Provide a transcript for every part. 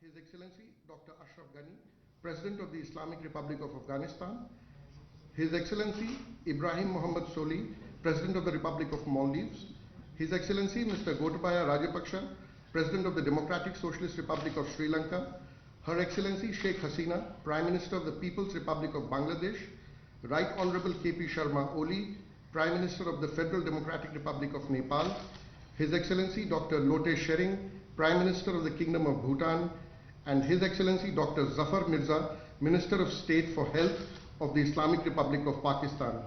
His Excellency Dr. Ashraf Ghani, President of the Islamic Republic of Afghanistan, His Excellency Ibrahim Mohammed Soli, President of the Republic of Maldives, His Excellency Mr. Gotabaya Rajapaksa, President of the Democratic Socialist Republic of Sri Lanka, Her Excellency Sheikh Hasina, Prime Minister of the People's Republic of Bangladesh, Right Honorable KP Sharma Oli, Prime Minister of the Federal Democratic Republic of Nepal, His Excellency Dr. Lote Shering, Prime Minister of the Kingdom of Bhutan, and His Excellency Dr. Zafar Mirza, Minister of State for Health of the Islamic Republic of Pakistan.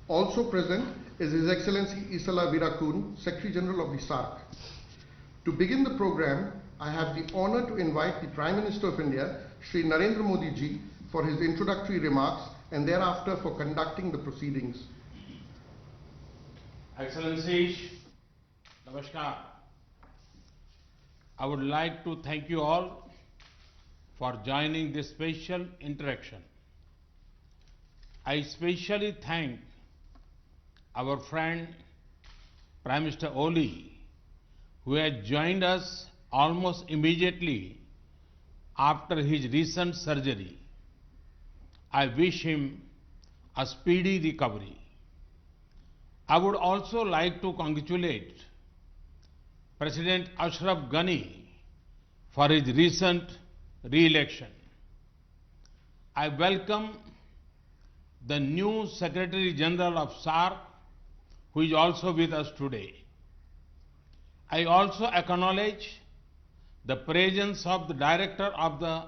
Also present is His Excellency Isala Virakun, Secretary General of the Saarc. To begin the program, I have the honor to invite the Prime Minister of India, Shri Narendra Modi ji, for his introductory remarks and thereafter for conducting the proceedings. Excellencies, Namaskar. I would like to thank you all for joining this special interaction. I especially thank our friend Prime Minister Oli, who has joined us almost immediately after his recent surgery. I wish him a speedy recovery. I would also like to congratulate President Ashraf Ghani for his recent re-election. I welcome the new Secretary General of Saarc, who is also with us today. I also acknowledge the presence of the Director of the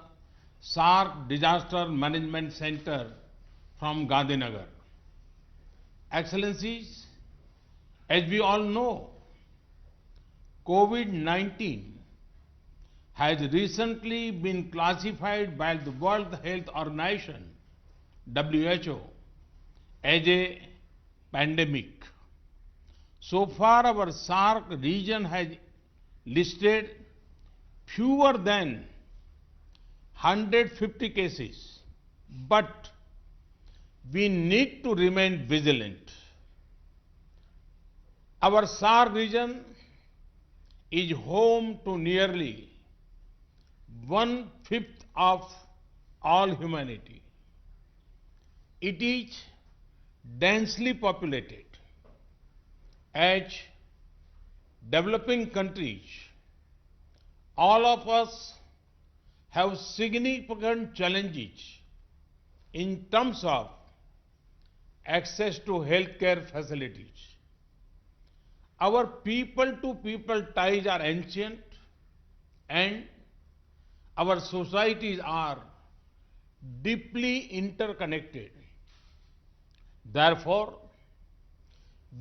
Saarc Disaster Management Center from Gandhinagar. Excellencies, as we all know, COVID-19 has recently been classified by the World Health Organization, WHO, as a pandemic. So far, our Saarc region has listed fewer than 150 cases, but we need to remain vigilant. Our Saarc region is home to nearly 1/5 of all humanity. It is densely populated. As developing countries, all of us have significant challenges in terms of access to healthcare facilities. Our people-to-people ties are ancient and our societies are deeply interconnected. Therefore,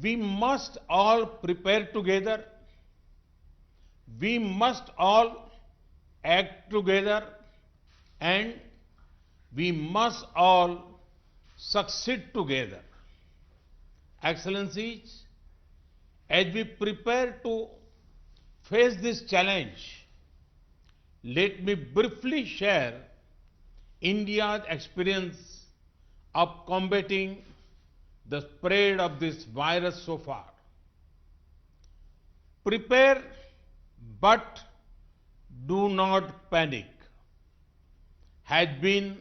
we must all prepare together, we must all act together, and we must all succeed together. Excellencies, as we prepare to face this challenge, let me briefly share India's experience of combating the spread of this virus so far. Prepare, but do not panic has been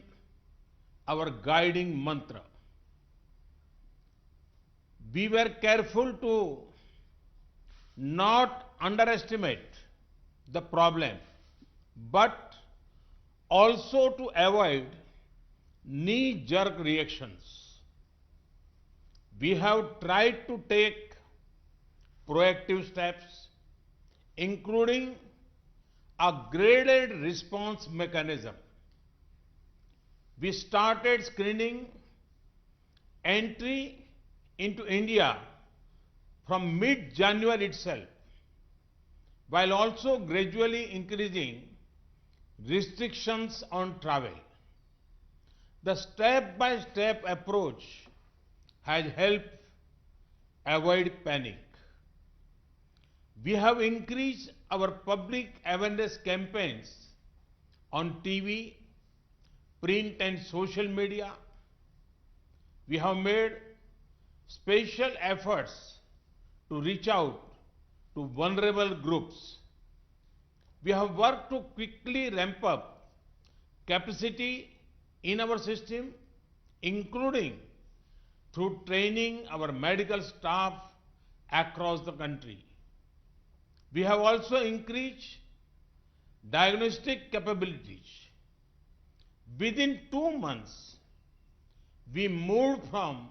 our guiding mantra. We were careful to not underestimate the problem, but also to avoid knee-jerk reactions. We have tried to take proactive steps, including a graded response mechanism. We started screening entry into India from mid-January itself, while also gradually increasing restrictions on travel. The step-by-step approach has helped avoid panic. We have increased our public awareness campaigns on TV, print and social media. We have made special efforts to reach out to vulnerable groups. We have worked to quickly ramp up capacity in our system, including through training our medical staff across the country. We have also increased diagnostic capabilities. Within 2 months, we moved from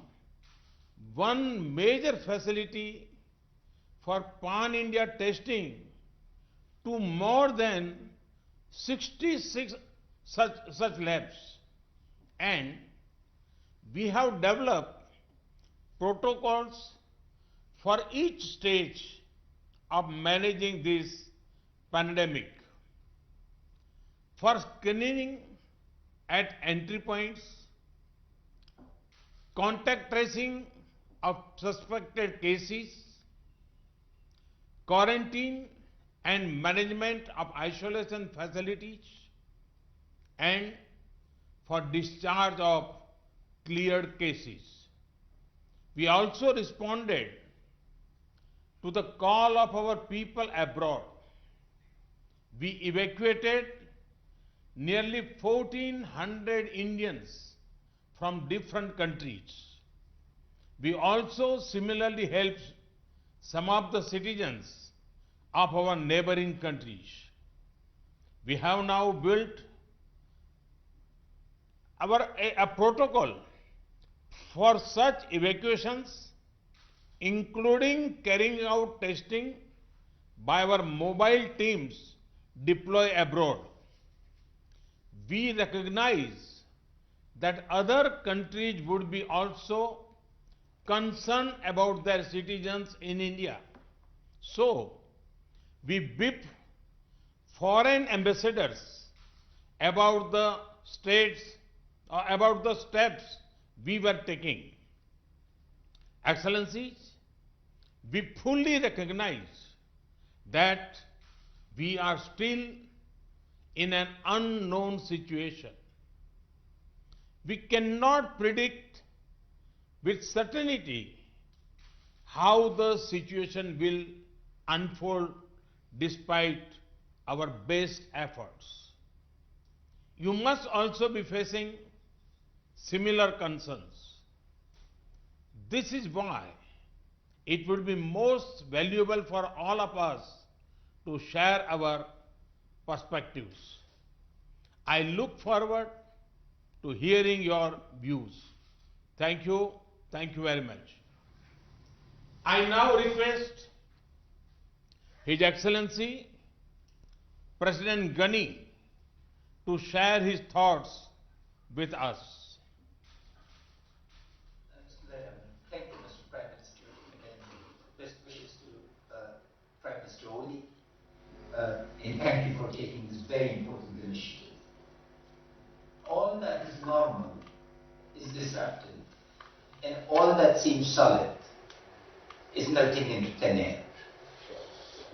one major facility for pan-India testing to more than 66 such labs. And we have developed protocols for each stage of managing this pandemic. For screening at entry points, contact tracing of suspected cases, quarantine and management of isolation facilities, and for discharge of cleared cases. We also responded to the call of our people abroad. We evacuated nearly 1,400 Indians from different countries. We also similarly helped some of the citizens of our neighboring countries. We have now built a protocol for such evacuations, including carrying out testing by our mobile teams deployed abroad. We recognize that other countries would be also concerned about their citizens in India. So, we briefed foreign ambassadors about the steps we were taking. Excellencies, we fully recognize that we are still in an unknown situation. We cannot predict with certainty how the situation will unfold despite our best efforts. You must also be facing similar concerns. This is why it would be most valuable for all of us to share our perspectives. I look forward to hearing your views. Thank you. Thank you very much. I now request His Excellency President Ghani to share his thoughts with us. Thank you, Mr. Prime Minister, and best wishes to Prime Minister Oli. And thank you for taking this very important initiative. All that is normal is disrupted, and all that seems solid is melting into thin air.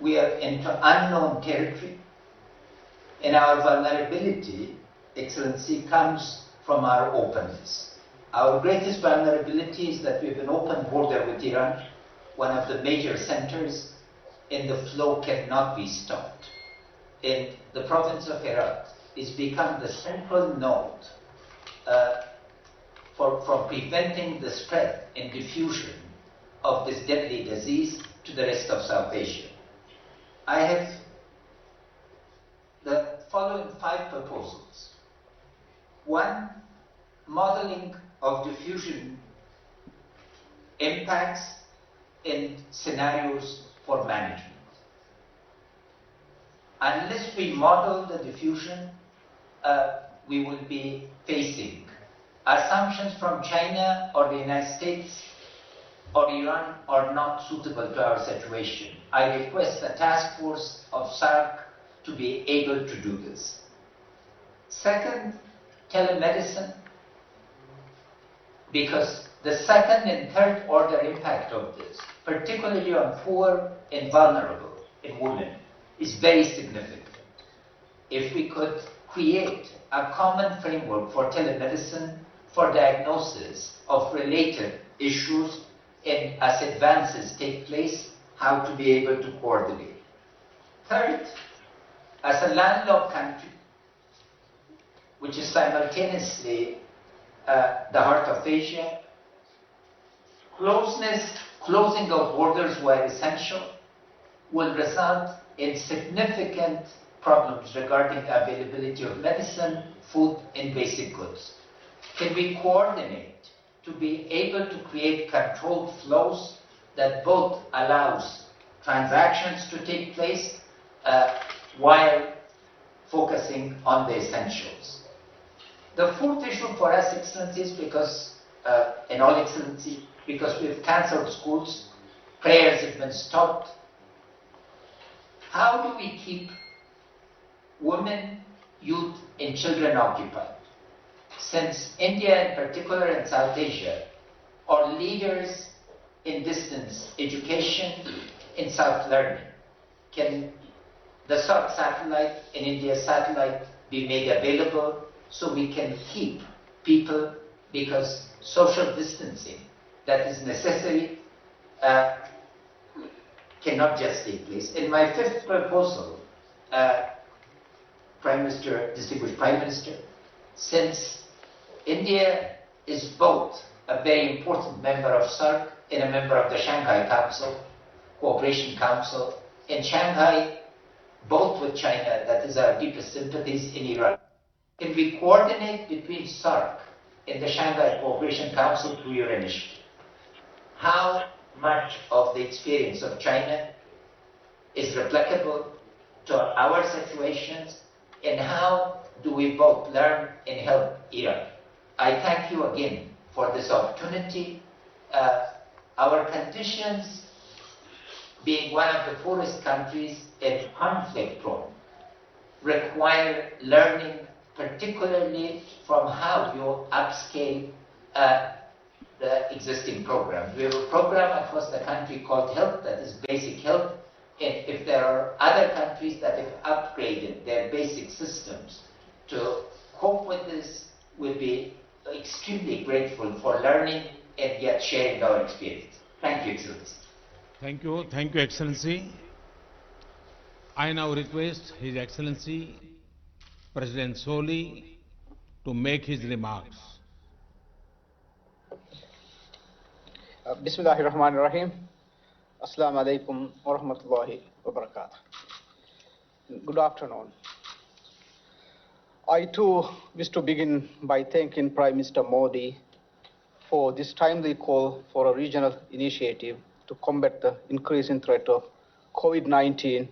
We are into unknown territory, and our vulnerability, Excellency, comes from our openness. Our greatest vulnerability is that we have an open border with Iran, one of the major centers, and the flow cannot be stopped. And the province of Herat is become the central node for preventing the spread and diffusion of this deadly disease to the rest of South Asia. I have the following 5 proposals. 1, modeling of diffusion impacts and scenarios for management. Unless we model the diffusion, we will be facing assumptions from China or the United States or Iran are not suitable to our situation. I request the task force of Saarc to be able to do this. Second, telemedicine, because the second and third order impact of this, particularly on poor and vulnerable and women, is very significant. If we could create a common framework for telemedicine for diagnosis of related issues and as advances take place, how to be able to coordinate. Third, as a landlocked country, which is simultaneously the heart of Asia, closing of borders where essential will result in significant problems regarding availability of medicine, food, and basic goods. Can we coordinate to be able to create controlled flows that both allows transactions to take place while focusing on the essentials? The fourth issue for us, Excellencies, because, and all Excellency, because we've cancelled schools, prayers have been stopped. How do we keep women, youth, and children occupied? Since India in particular and South Asia are leaders in distance education, in self-learning, can the Saarc satellite and India satellite be made available so we can keep people, because social distancing that is necessary cannot just take place. In my fifth proposal, Prime Minister, distinguished Prime Minister, since India is both a very important member of Saarc and a member of the Shanghai Council, Cooperation Council, in Shanghai, both with China, that is our deepest sympathies, in Iran. Can we coordinate between Saarc and the Shanghai Cooperation Council through your initiative? How much of the experience of China is replicable to our situations, and how do we both learn and help Iran? I thank you again for this opportunity. Our conditions, being one of the poorest countries and conflict prone, require learning, particularly from how you upscale the existing programs. We have a program across the country called Health, that is basic health, and if there are other countries that have upgraded their basic systems to cope with this, we'll be extremely grateful for learning and yet sharing our experience. Thank you, Excellency. Thank you, Excellency. I now request His Excellency President Soli to make his remarks. Bismillahirrahmanirrahim. Assalamu alaikum wa rahmatullahi wa barakatuh. Good afternoon. I too wish to begin by thanking Prime Minister Modi for this timely call for a regional initiative to combat the increasing threat of COVID-19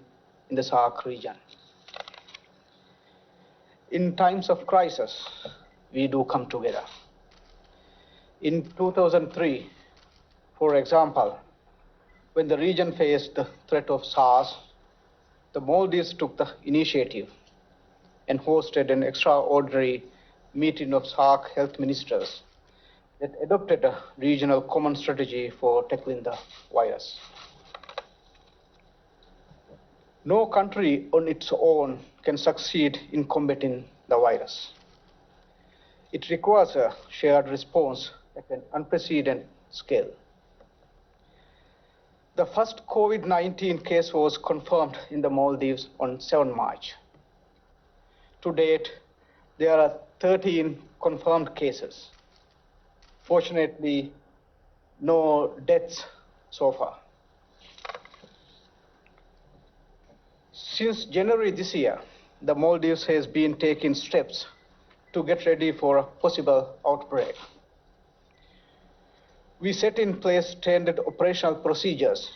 in the Saarc region. In times of crisis, we do come together. In 2003, for example, when the region faced the threat of SARS, the Maldives took the initiative and hosted an extraordinary meeting of Saarc health ministers that adopted a regional common strategy for tackling the virus. No country on its own can succeed in combating the virus. It requires a shared response at an unprecedented scale. The first COVID-19 case was confirmed in the Maldives on 7 March. To date, there are 13 confirmed cases. Fortunately, no deaths so far. Since January this year, the Maldives has been taking steps to get ready for a possible outbreak. We set in place standard operational procedures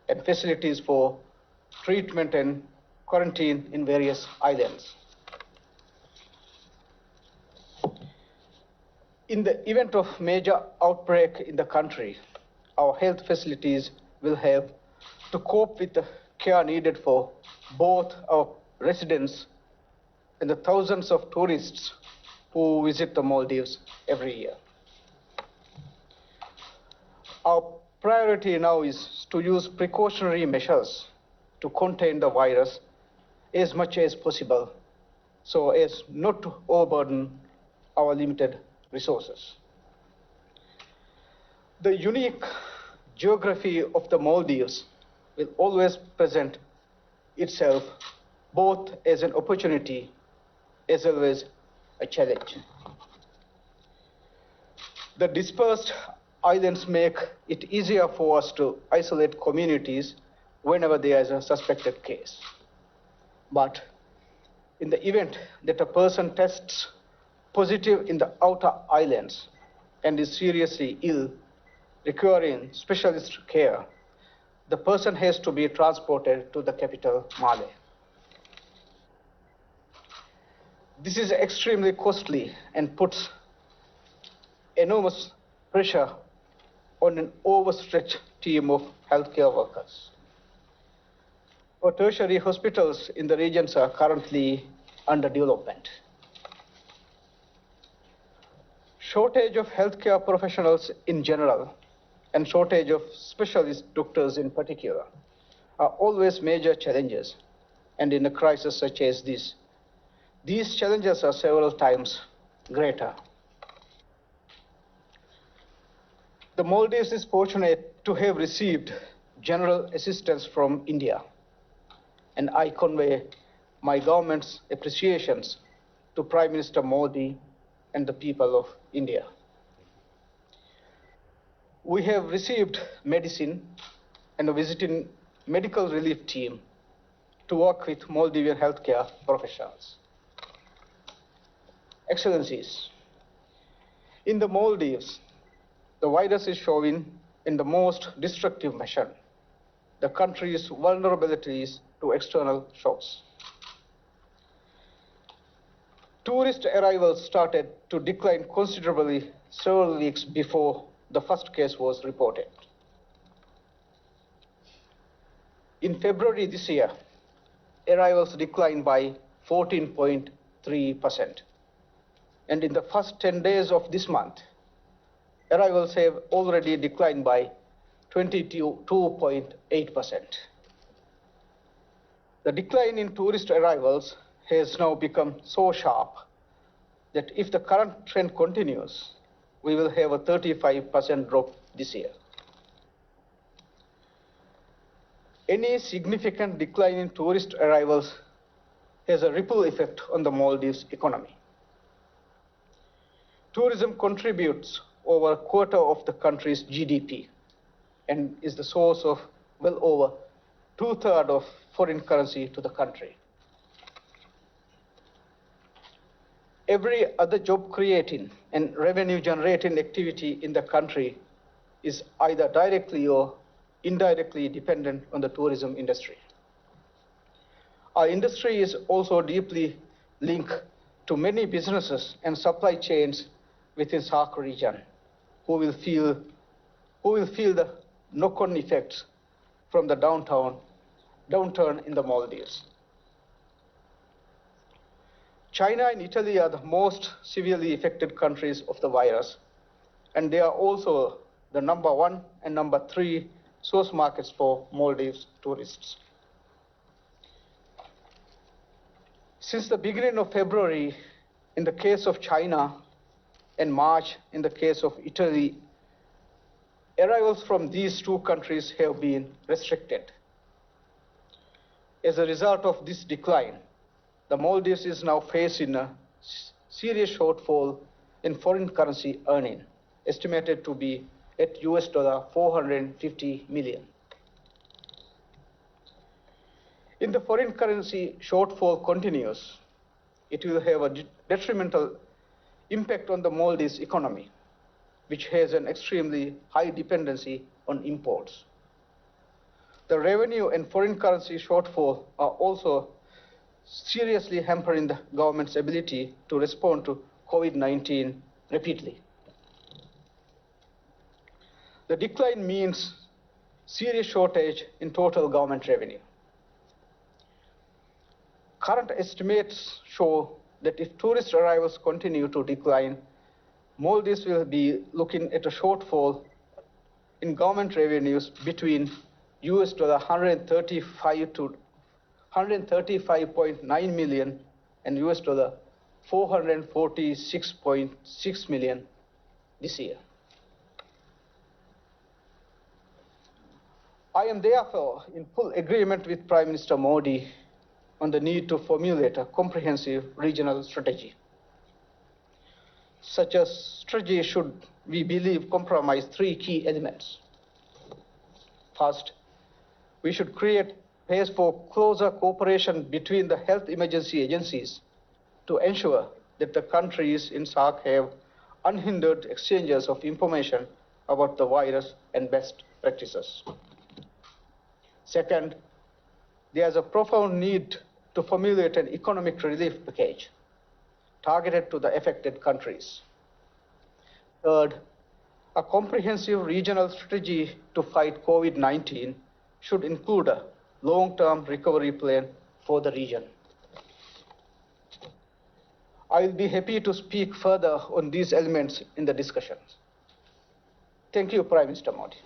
and facilities for treatment and quarantine in various islands. In the event of major outbreak in the country, our health facilities will have to cope with the care needed for both our residents and the thousands of tourists who visit the Maldives every year. Our priority now is to use precautionary measures to contain the virus as much as possible so as not to overburden our limited resources. The unique geography of the Maldives will always present itself both as an opportunity as well as a challenge. The dispersed islands make it easier for us to isolate communities whenever there is a suspected case. But in the event that a person tests positive in the outer islands and is seriously ill, requiring specialist care, the person has to be transported to the capital, Male. This is extremely costly and puts enormous pressure on an overstretched team of healthcare workers. Our tertiary hospitals in the regions are currently under development. Shortage of healthcare professionals in general and shortage of specialist doctors in particular are always major challenges, and in a crisis such as this, these challenges are several times greater. The Maldives is fortunate to have received general assistance from India, and I convey my government's appreciations to Prime Minister Modi and the people of India. We have received medicine and a visiting medical relief team to work with Maldivian healthcare professionals. Excellencies, in the Maldives, the virus is showing in the most destructive fashion the country's vulnerabilities to external shocks. Tourist arrivals started to decline considerably several weeks before the first case was reported. In February this year, arrivals declined by 14.3%. And in the first 10 days of this month, arrivals have already declined by 22.8%. The decline in tourist arrivals has now become so sharp that if the current trend continues, we will have a 35% drop this year. Any significant decline in tourist arrivals has a ripple effect on the Maldives economy. Tourism contributes over a quarter of the country's GDP and is the source of well over 2/3 of foreign currency to the country. Every other job creating and revenue generating activity in the country is either directly or indirectly dependent on the tourism industry. Our industry is also deeply linked to many businesses and supply chains within Saarc region who will feel the knock-on effects from the downturn in the Maldives. China and Italy are the most severely affected countries of the virus, and they are also the number 1 and number 3 source markets for Maldives tourists. Since the beginning of February, in the case of China, and March, in the case of Italy, arrivals from these two countries have been restricted. As a result of this decline, the Maldives is now facing a serious shortfall in foreign currency earning, estimated to be at $450 million. If the foreign currency shortfall continues, it will have a detrimental impact on the Maldives economy, which has an extremely high dependency on imports. The revenue and foreign currency shortfall are also seriously hampering the government's ability to respond to COVID-19 rapidly. The decline means serious shortage in total government revenue. Current estimates show that if tourist arrivals continue to decline, Maldives will be looking at a shortfall in government revenues between $135.9 million and $446.6 million this year. I am therefore in full agreement with Prime Minister Modi on the need to formulate a comprehensive regional strategy. Such a strategy should, we believe, comprise three key elements. First, we should create space for closer cooperation between the health emergency agencies to ensure that the countries in Saarc have unhindered exchanges of information about the virus and best practices. Second, there is a profound need to formulate an economic relief package targeted to the affected countries. Third, a comprehensive regional strategy to fight COVID-19 should include a long-term recovery plan for the region. I will be happy to speak further on these elements in the discussions. Thank you, Prime Minister Modi.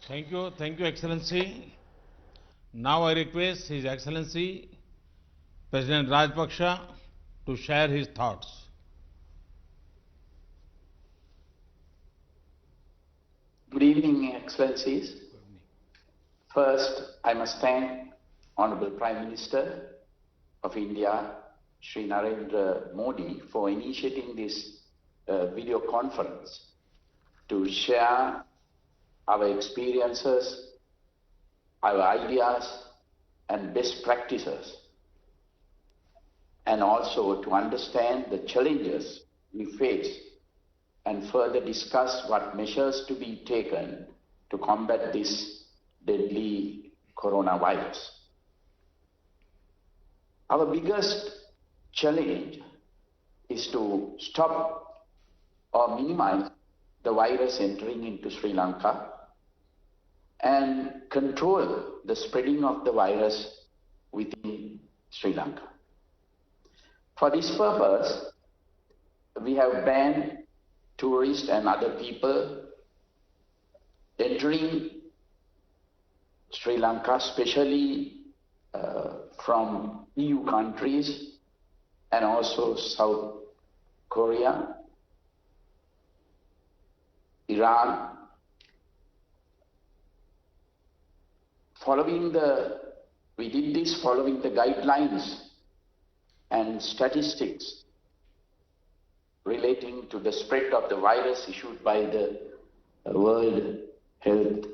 Thank you, Excellency. Now I request His Excellency President Rajapaksa to share his thoughts. Good evening, Excellencies. First, I must thank Honorable Prime Minister of India, Shri Narendra Modi, for initiating this video conference to share our experiences, our ideas and best practices, and also to understand the challenges we face and further discuss what measures to be taken to combat this deadly coronavirus. Our biggest challenge is to stop or minimize the virus entering into Sri Lanka and control the spreading of the virus within Sri Lanka. For this purpose, we have banned tourists and other people entering Sri Lanka, especially from EU countries and also South Korea, Iran. We did this following the guidelines and statistics relating to the spread of the virus issued by the World Health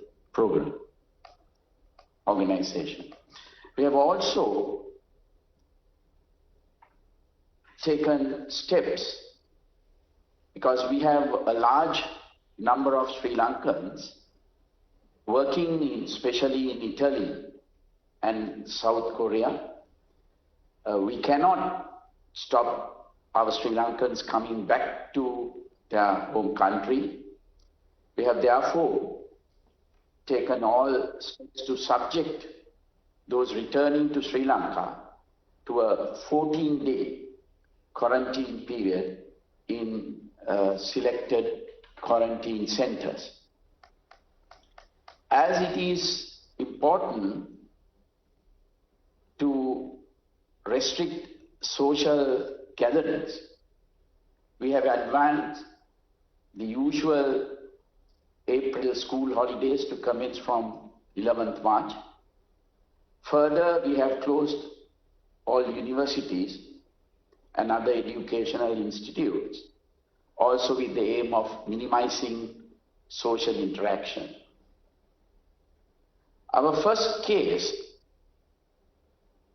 Organization. We have also taken steps because we have a large number of Sri Lankans working especially in Italy and South Korea. We cannot stop our Sri Lankans coming back to their home country. We have therefore taken all steps to subject those returning to Sri Lanka to a 14-day quarantine period in selected quarantine centers. As it is important to restrict social gatherings, we have advanced the usual April school holidays to commence from 11th March. Further, we have closed all universities and other educational institutes, also with the aim of minimizing social interaction. Our first case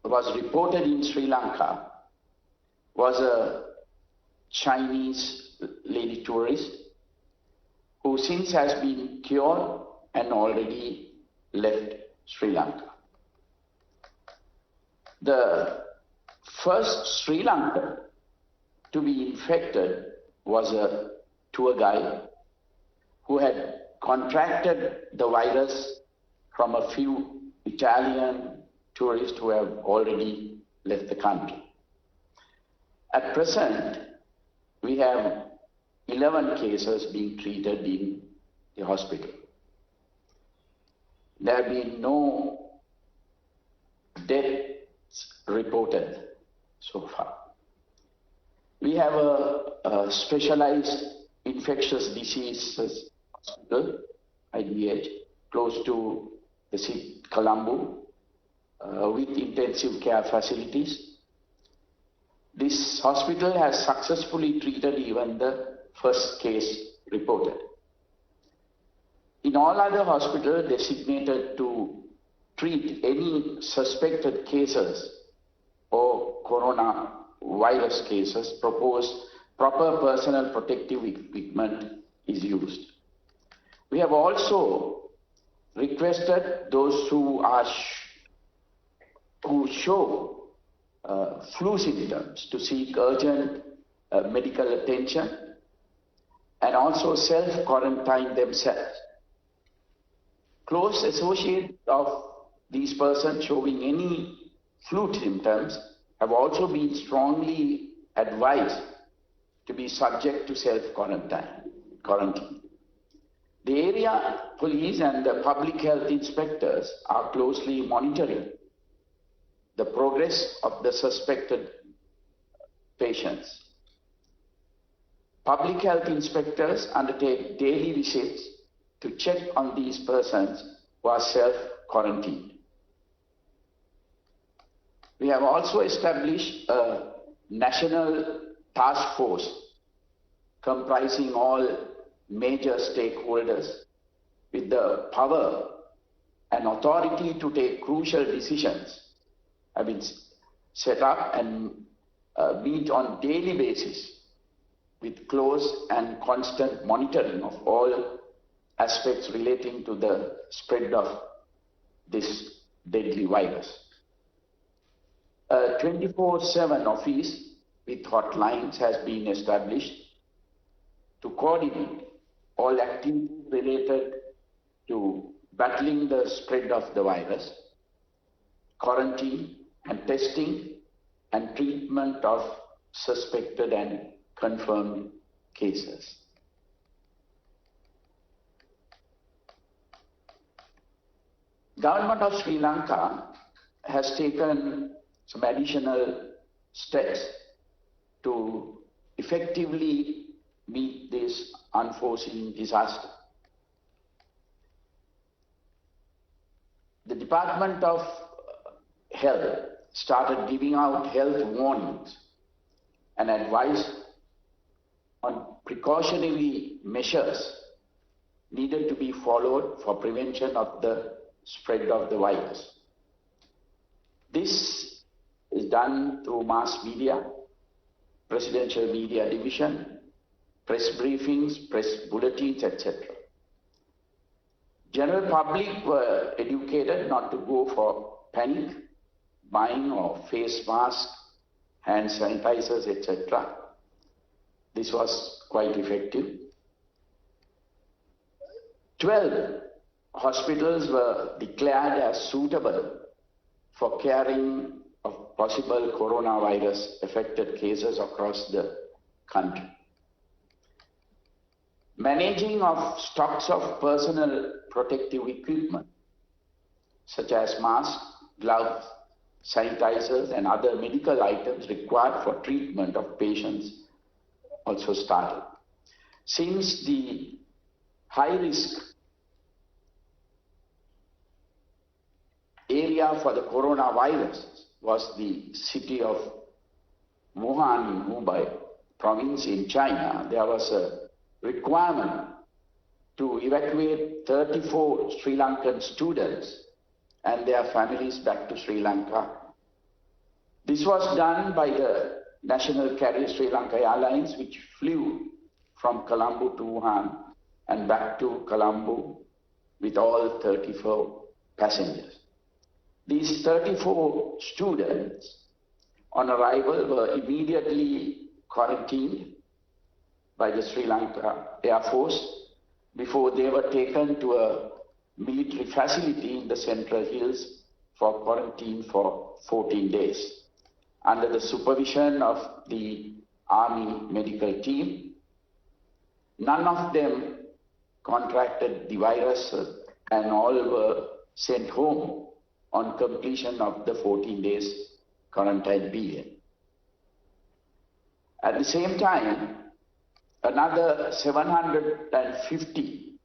was reported in Sri Lanka was a Chinese lady tourist who since has been cured and already left Sri Lanka. The first Sri Lankan to be infected was a tour guide who had contracted the virus from a few Italian tourists who have already left the country. At present, we have 11 cases being treated in the hospital. There have been no deaths reported so far. We have a specialized infectious diseases hospital, IDH, close to the city, Colombo, with intensive care facilities. This hospital has successfully treated even the first case reported. In all other hospitals designated to treat any suspected cases or coronavirus cases, proper personal protective equipment is used. We have also requested those who show flu symptoms to seek urgent medical attention and also self-quarantine themselves. Close associates of these persons showing any flu symptoms have also been strongly advised to be subject to self-quarantine. The area police and the public health inspectors are closely monitoring the progress of the suspected patients. Public health inspectors undertake daily visits to check on these persons who are self-quarantined. We have also established a national task force comprising all major stakeholders with the power and authority to take crucial decisions have been set up and meet on daily basis with close and constant monitoring of all aspects relating to the spread of this deadly virus. A 24/7 office with hotlines has been established to coordinate all activities related to battling the spread of the virus, quarantine and testing and treatment of suspected and confirmed cases. Government of Sri Lanka has taken some additional steps to effectively meet this unforeseen disaster. The Department of Health started giving out health warnings and advice on precautionary measures needed to be followed for prevention of the spread of the virus. This is done through mass media, presidential media division, press briefings, press bulletins, etc. General public were educated not to go for panic buying of face masks, hand sanitizers, etc. This was quite effective. 12 hospitals were declared as suitable for caring of possible coronavirus affected cases across the country. Managing of stocks of personal protective equipment such as masks, gloves, sanitizers and other medical items required for treatment of patients also started. Since the high risk area for the coronavirus was the city of Wuhan in Hubei province in China, there was a requirement to evacuate 34 Sri Lankan students and their families back to Sri Lanka. This was done by the national carrier Sri Lanka Airlines, which flew from Colombo to Wuhan and back to Colombo with all 34 passengers. These 34 students on arrival were immediately quarantined by the Sri Lanka Air Force before they were taken to a military facility in the Central Hills for quarantine for 14 days under the supervision of the Army medical team. None of them contracted the virus and all were sent home on completion of the 14 days quarantine period. At the same time, another 750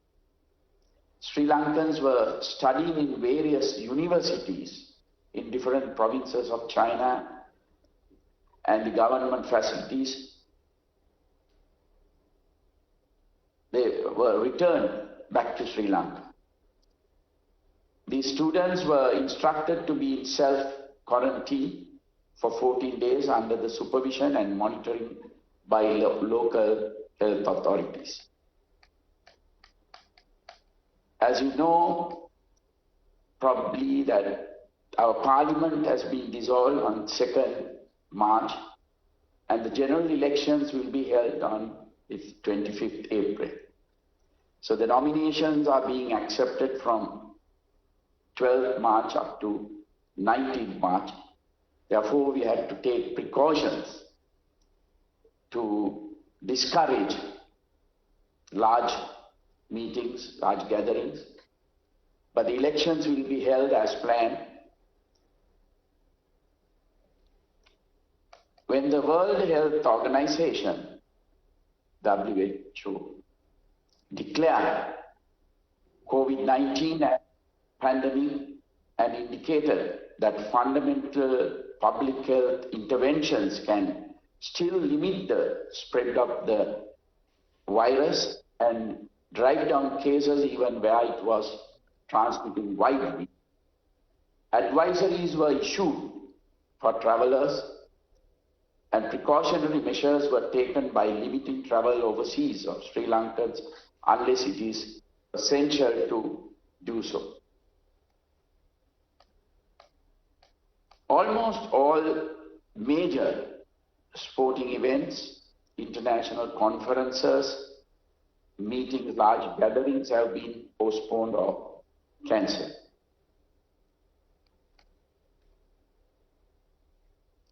Sri Lankans were studying in various universities in different provinces of China and the government facilities. They were returned back to Sri Lanka. These students were instructed to be in self-quarantine for 14 days under the supervision and monitoring by local health authorities. As you know, probably that our parliament has been dissolved on 2nd March and the general elections will be held on the 25th April. So the nominations are being accepted from 12th March up to 19th March. Therefore, we had to take precautions to discourage large meetings, large gatherings. But the elections will be held as planned. When the World Health Organization, WHO, declared COVID-19 as pandemic and indicated that fundamental public health interventions can still limit the spread of the virus and drive down cases even where it was transmitting widely. Advisories were issued for travelers and precautionary measures were taken by limiting travel overseas of Sri Lankans unless it is essential to do so. Almost all major sporting events, international conferences, meetings, large gatherings have been postponed or cancelled.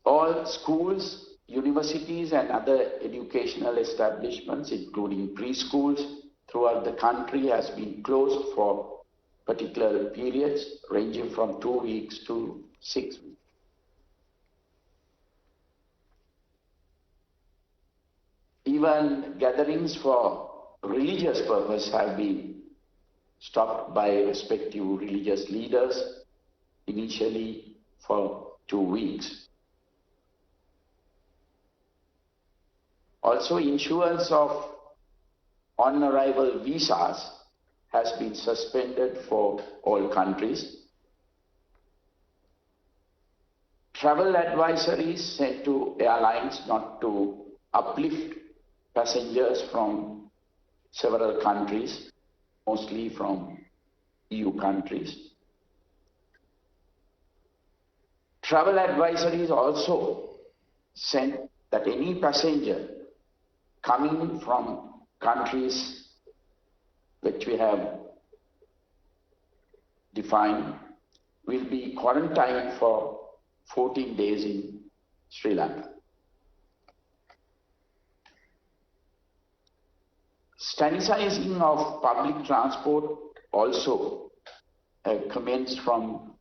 All schools, universities and other educational establishments, including preschools throughout the country, has been closed for particular periods ranging from 2 weeks to 6 weeks. Even gatherings for religious purpose have been stopped by respective religious leaders, initially for 2 weeks. Also, issuance of on-arrival visas has been suspended for all countries. Travel advisories sent to airlines not to uplift passengers from several countries, mostly from EU countries. Travel advisories also sent that any passenger coming from countries which we have defined will be quarantined for 14 days in Sri Lanka. Sanitizing of public transport also commenced from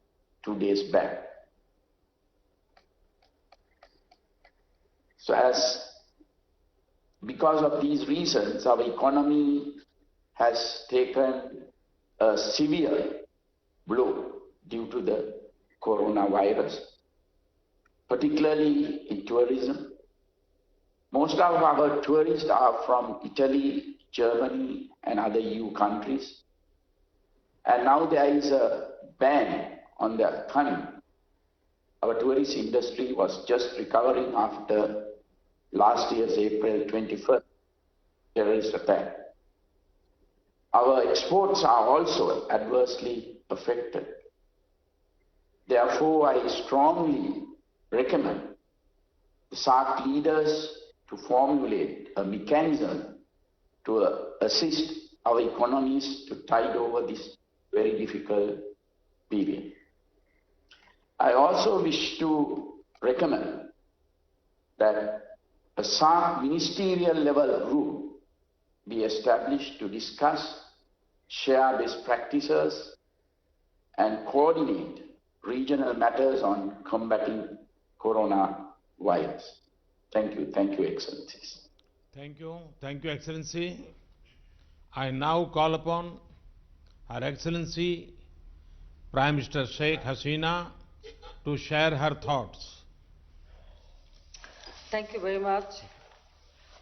2 days back. So because of these reasons, our economy has taken a severe blow due to the coronavirus, particularly in tourism. Most of our tourists are from Italy, Germany and other EU countries. And now there is a ban on their coming. Our tourist industry was just recovering after last year's April 21st terrorist attack. Our exports are also adversely affected. Therefore, I strongly recommend the Saarc leaders to formulate a mechanism to assist our economies to tide over this very difficult period. I also wish to recommend that a Saarc ministerial level group be established to discuss, share best practices and coordinate regional matters on combating coronavirus. Thank you, Excellencies. Thank you, Excellency. I now call upon Her Excellency Prime Minister Sheikh Hasina to share her thoughts. Thank you very much.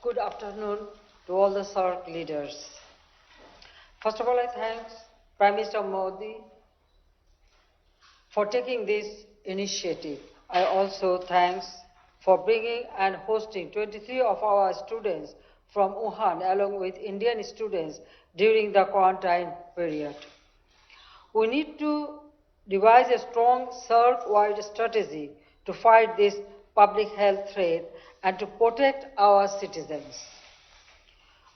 Good afternoon to all the Saarc leaders. First of all, I thank Prime Minister Modi for taking this initiative. I also thanks for bringing and hosting 23 of our students from Wuhan along with Indian students during the quarantine period. We need to devise a strong Saarc-wide strategy to fight this public health threat and to protect our citizens.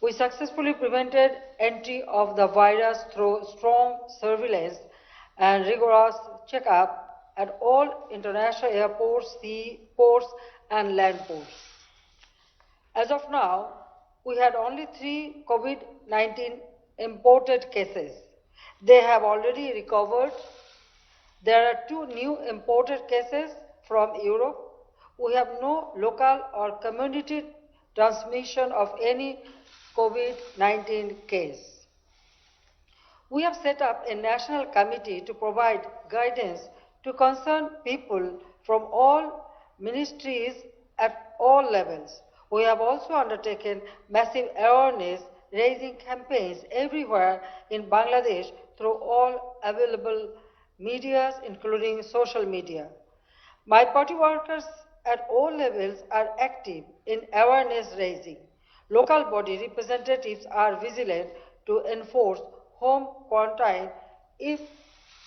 We successfully prevented entry of the virus through strong surveillance and rigorous checkup at all international airports, sea ports and land ports. As of now, we had only 3 COVID-19 imported cases. They have already recovered. There are 2 new imported cases from Europe. We have no local or community transmission of any COVID-19 case. We have set up a national committee to provide guidance to concerned people from all ministries at all levels. We have also undertaken massive awareness raising campaigns everywhere in Bangladesh through all available medias, including social media. My party workers at all levels are active in awareness raising. Local body representatives are vigilant to enforce home quarantine if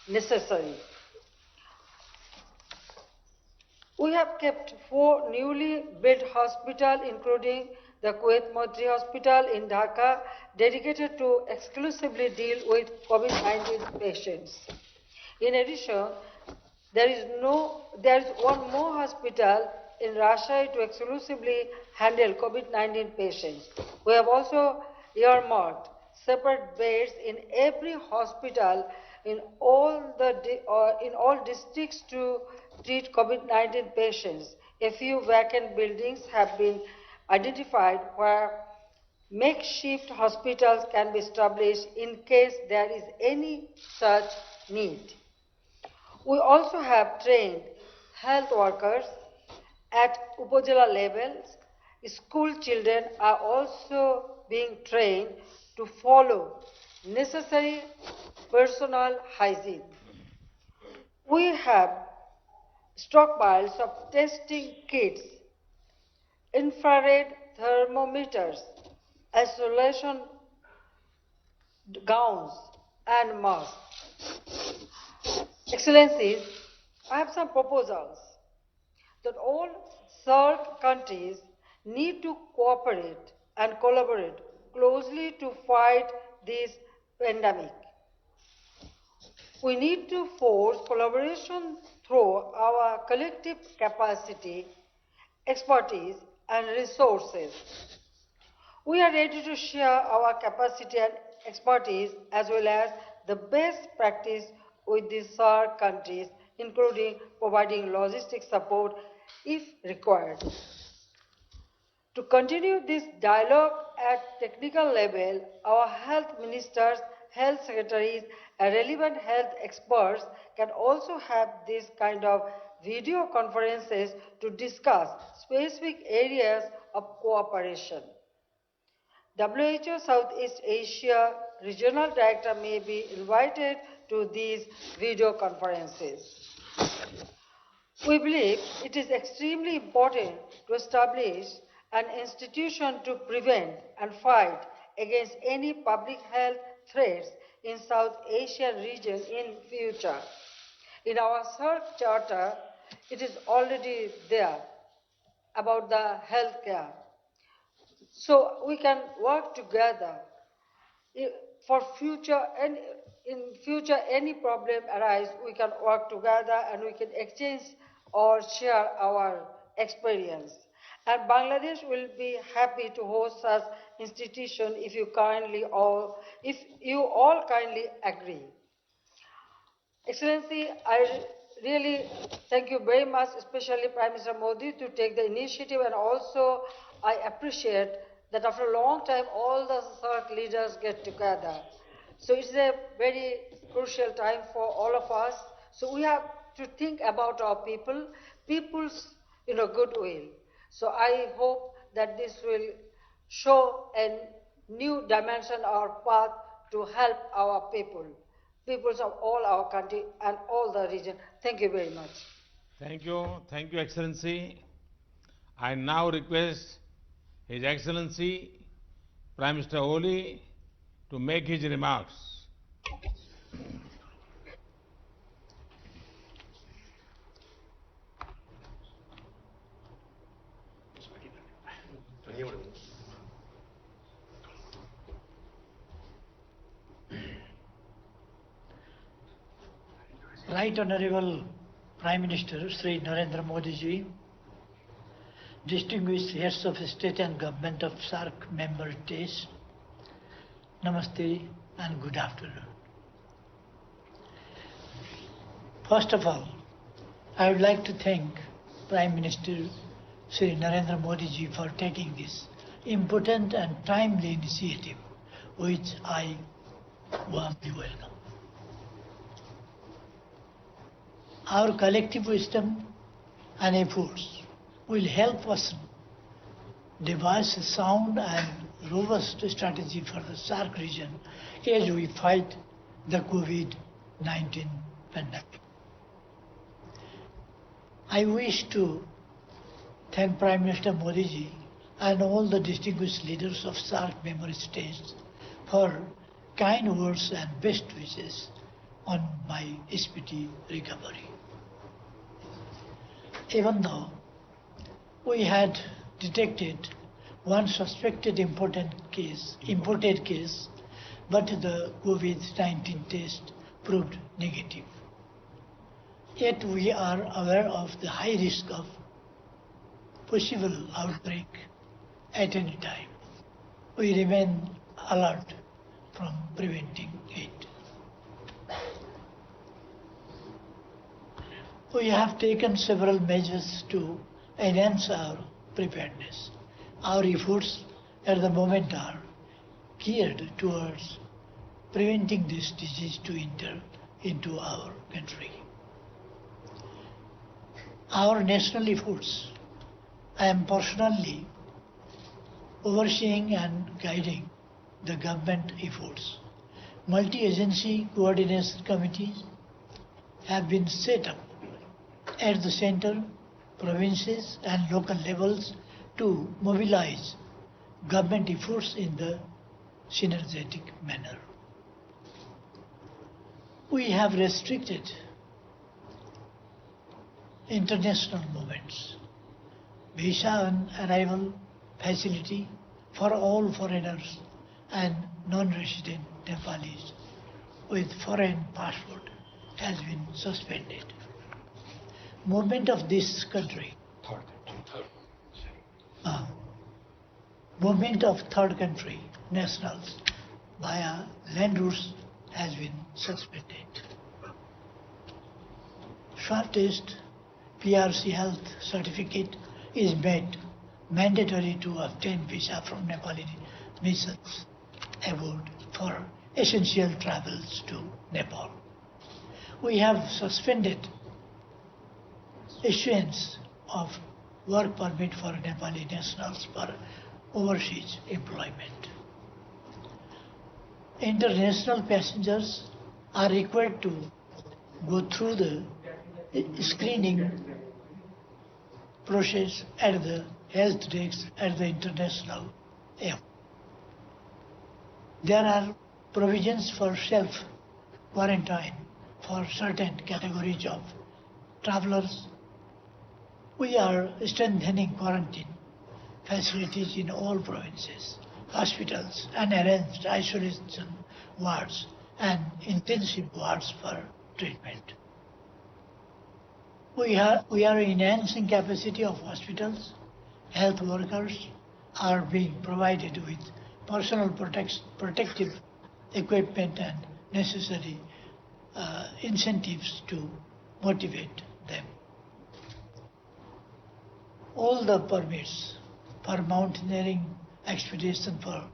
necessary. We have kept 4 newly built hospitals, including the Kuwait Motri Hospital in Dhaka, dedicated to exclusively deal with COVID-19 patients. In addition, there is one more hospital in Rajshahi to exclusively handle COVID-19 patients. We have also earmarked separate beds in every hospital in all districts to treat COVID-19 patients. A few vacant buildings have been identified where makeshift hospitals can be established in case there is any such need. We also have trained health workers at Upazila levels. School children are also being trained to follow necessary personal hygiene. We have stockpiles of testing kits, infrared thermometers, isolation gowns, and masks. Excellencies, I have some proposals that all Saarc countries need to cooperate and collaborate closely to fight this pandemic. We need to force collaboration through our collective capacity, expertise, and resources. We are ready to share our capacity and expertise as well as the best practice with the Saarc countries, including providing logistic support if required. To continue this dialogue at technical level, our health ministers, health secretaries, and relevant health experts can also have this kind of video conferences to discuss specific areas of cooperation. WHO Southeast Asia Regional Director may be invited to these video conferences. We believe it is extremely important to establish an institution to prevent and fight against any public health threats in South Asian region in future. In our Saarc Charter, it is already there about the healthcare. So we can work together for future, and in future any problem arise, we can work together and we can exchange or share our experience. And Bangladesh will be happy to host such institution if you all kindly agree. Excellency, I really thank you very much, especially Prime Minister Modi, to take the initiative, and also I appreciate that after a long time all the Saarc leaders get together. So it's a very crucial time for all of us. So we have to think about our people's goodwill. So I hope that this will show a new dimension or path to help our peoples of all our country and all the region. Thank you very much. Thank you, Excellency. I now request His Excellency Prime Minister Oli to make his remarks. Right Honorable Prime Minister Sri Narendra Modi ji, distinguished heads of state and government of Saarc member states, Namaste and good afternoon. First of all, I would like to thank Prime Minister Sri Narendra Modi ji for taking this important and timely initiative, which I warmly welcome. Our collective wisdom and efforts will help us devise a sound and robust strategy for the Saarc region as we fight the COVID-19 pandemic. I wish to thank Prime Minister Modi ji and all the distinguished leaders of Saarc member states for kind words and best wishes on my speedy recovery. Even though we had detected one suspected imported case, but the COVID-19 test proved negative. Yet we are aware of the high risk of possible outbreak at any time. We remain alert from preventing it. We have taken several measures to enhance our preparedness. Our efforts at the moment are geared towards preventing this disease to enter into our country. Our national efforts, I am personally overseeing and guiding the government efforts. Multi-agency coordination committees have been set up at the center, provinces and local levels to mobilize government efforts in the synergetic manner. We have restricted international movements, visa on arrival facility for all foreigners and non-resident Nepalis with foreign passport has been suspended. Movement of this country, movement of third country nationals via land routes has been suspended. Swab test PRC health certificate is made mandatory to obtain visa from Nepali missions abroad for essential travels to Nepal. We have suspended issuance of work permit for Nepali nationals for overseas employment. International passengers are required to go through the screening process at the health desk at the international airport. There are provisions for self-quarantine for certain categories of travelers. We are strengthening quarantine facilities in all provinces, hospitals, and arranged isolation wards and intensive wards for treatment. We are enhancing capacity of hospitals. Health workers are being provided with personal protective equipment and necessary incentives to motivate them. All the permits for mountaineering expedition for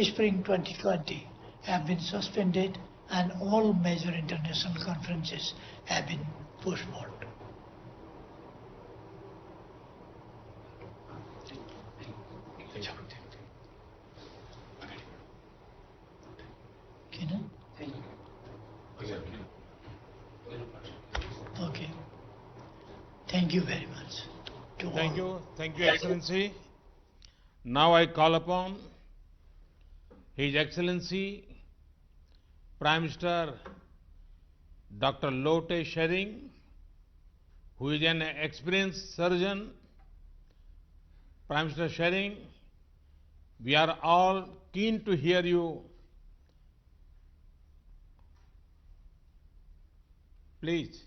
spring 2020 have been suspended and all major international conferences have been postponed. Okay. Thank you very much. To Thank all. you. Thank you, Excellency. Now I call upon His Excellency Prime Minister Dr. Lote Shering, who is an experienced surgeon. Prime Minister Shering, we are all keen to hear you. Please.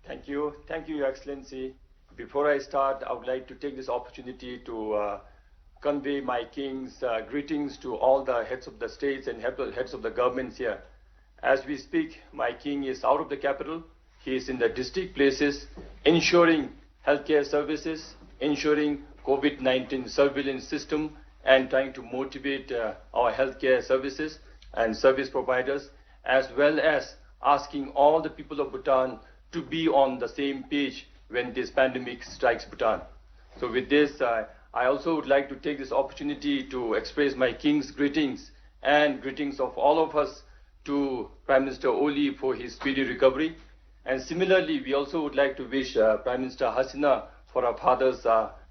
Thank you, Your Excellency. Before I start, I would like to take this opportunity to convey my King's greetings to all the heads of the states and heads of the governments here. As we speak, my King is out of the capital. He is in the district places, ensuring healthcare services, ensuring COVID-19 surveillance system, and trying to motivate our healthcare services and service providers, as well as asking all the people of Bhutan to be on the same page when this pandemic strikes Bhutan. So with this, I also would like to take this opportunity to express my King's greetings and greetings of all of us to Prime Minister Oli for his speedy recovery. And similarly, we also would like to wish Prime Minister Hasina for our father's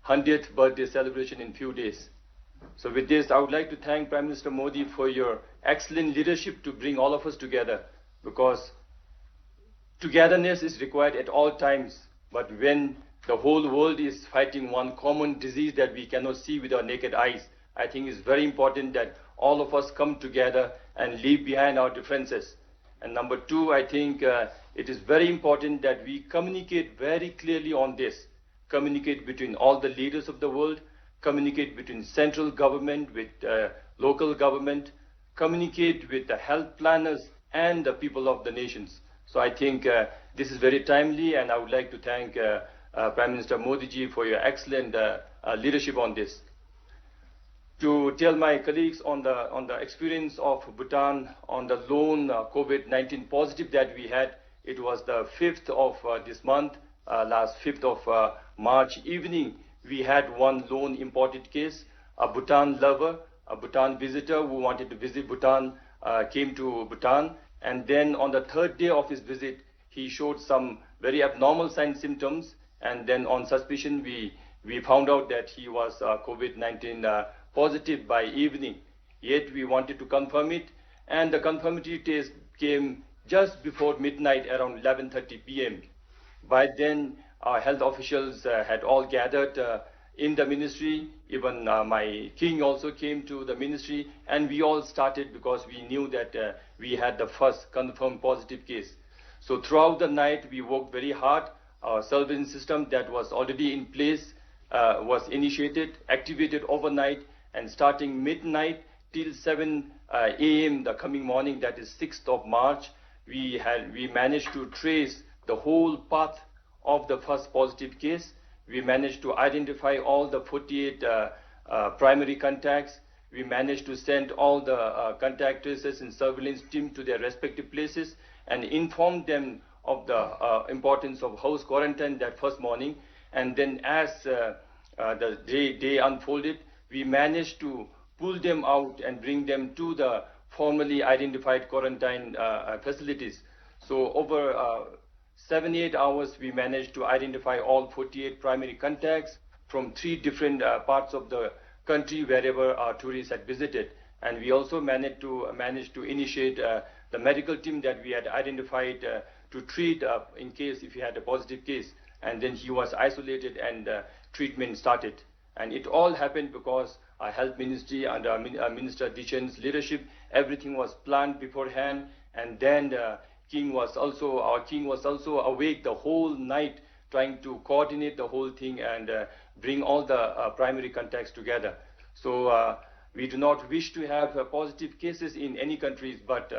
100th birthday celebration in few days. So with this, I would like to thank Prime Minister Modi for your excellent leadership to bring all of us together, because togetherness is required at all times. But when the whole world is fighting one common disease that we cannot see with our naked eyes, I think it's very important that all of us come together and leave behind our differences. And number two, I think it is very important that we communicate very clearly on this. Communicate between all the leaders of the world, communicate between central government with local government, communicate with the health planners and the people of the nations. So I think this is very timely, and I would like to thank Prime Minister Modi ji for your excellent leadership on this. To tell my colleagues on the experience of Bhutan on the lone COVID-19 positive that we had, it was the 5th of this month, last 5th of March evening, we had one lone imported case, a Bhutan lover, a Bhutan visitor who wanted to visit Bhutan, came to Bhutan, and then on the 3rd day of his visit, he showed some very abnormal signs, symptoms, and then on suspicion, we found out that he was COVID-19 positive by evening. Yet we wanted to confirm it, and the confirmatory test came just before midnight, around 11:30 p.m. By then, our health officials had all gathered in the ministry. Even my king also came to the ministry, and we all started because we knew that we had the first confirmed positive case. So throughout the night, we worked very hard. Our surveillance system that was already in place was initiated, activated overnight, and starting midnight till 7 a.m. the coming morning, that is 6th of March, we managed to trace the whole path of the first positive case. We managed to identify all the 48 primary contacts. We managed to send all the contact tracers and surveillance team to their respective places and inform them of the importance of house quarantine that first morning. And then as the day unfolded, we managed to pull them out and bring them to the formally identified quarantine facilities. So over 78 hours, we managed to identify all 48 primary contacts from 3 different parts of the country wherever our tourists had visited. And we also managed to initiate the medical team that we had identified to treat in case if he had a positive case. And then he was isolated and treatment started. And it all happened because our health ministry under Minister Dichen's leadership, everything was planned beforehand. And then our king was also awake the whole night trying to coordinate the whole thing and bring all the primary contacts together. So we do not wish to have positive cases in any countries, but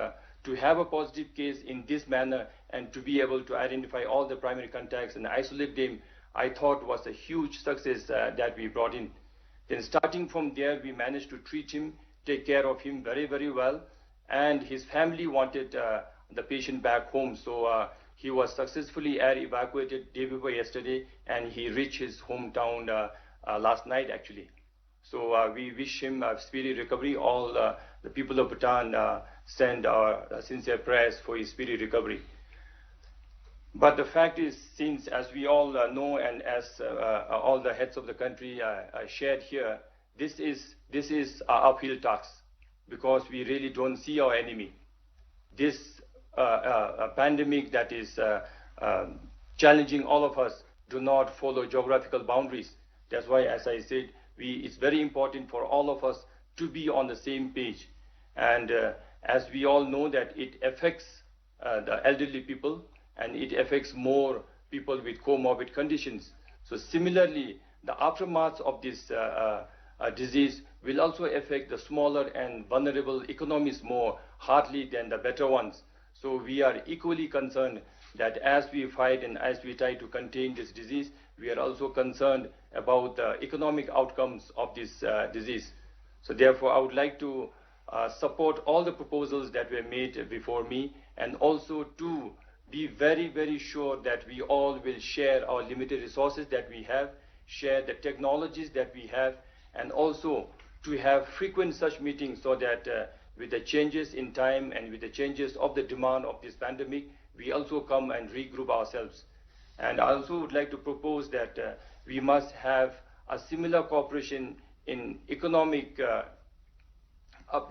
to have a positive case in this manner and to be able to identify all the primary contacts and isolate them, I thought was a huge success that we brought in. Then starting from there, we managed to treat him, take care of him very, very well. and his family wanted the patient back home. So he was successfully air evacuated day before yesterday, and he reached his hometown last night actually. So we wish him a speedy recovery. All the people of Bhutan send our sincere prayers for his speedy recovery. But the fact is, since as we all know, and as all the heads of the country shared here, this is an uphill task, because we really don't see our enemy. This pandemic that is challenging all of us do not follow geographical boundaries. That's why, as I said, it's very important for all of us to be on the same page. And as we all know that it affects the elderly people, and it affects more people with comorbid conditions. So similarly, the aftermath of this disease will also affect the smaller and vulnerable economies more hardly than the better ones. So we are equally concerned that as we fight and as we try to contain this disease, we are also concerned about the economic outcomes of this disease. So therefore, I would like to support all the proposals that were made before me, and also to be very, very sure that we all will share our limited resources that we have, share the technologies that we have, and also to have frequent such meetings, so that with the changes in time and with the changes of the demand of this pandemic, we also come and regroup ourselves. And I also would like to propose that we must have a similar cooperation in economic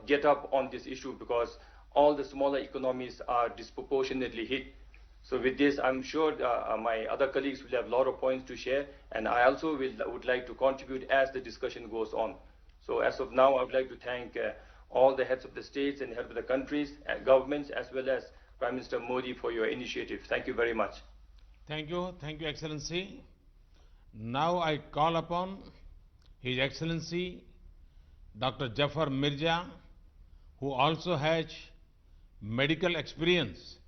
get up on this issue, because all the smaller economies are disproportionately hit. So with this, I'm sure my other colleagues will have a lot of points to share, and I also would like to contribute as the discussion goes on. So as of now, I would like to thank all the heads of the states and heads of the countries and governments, as well as Prime Minister Modi, for your initiative. Thank you very much. Thank you, Excellency. Now I call upon His Excellency Dr. Jafar Mirza, who also has medical experience,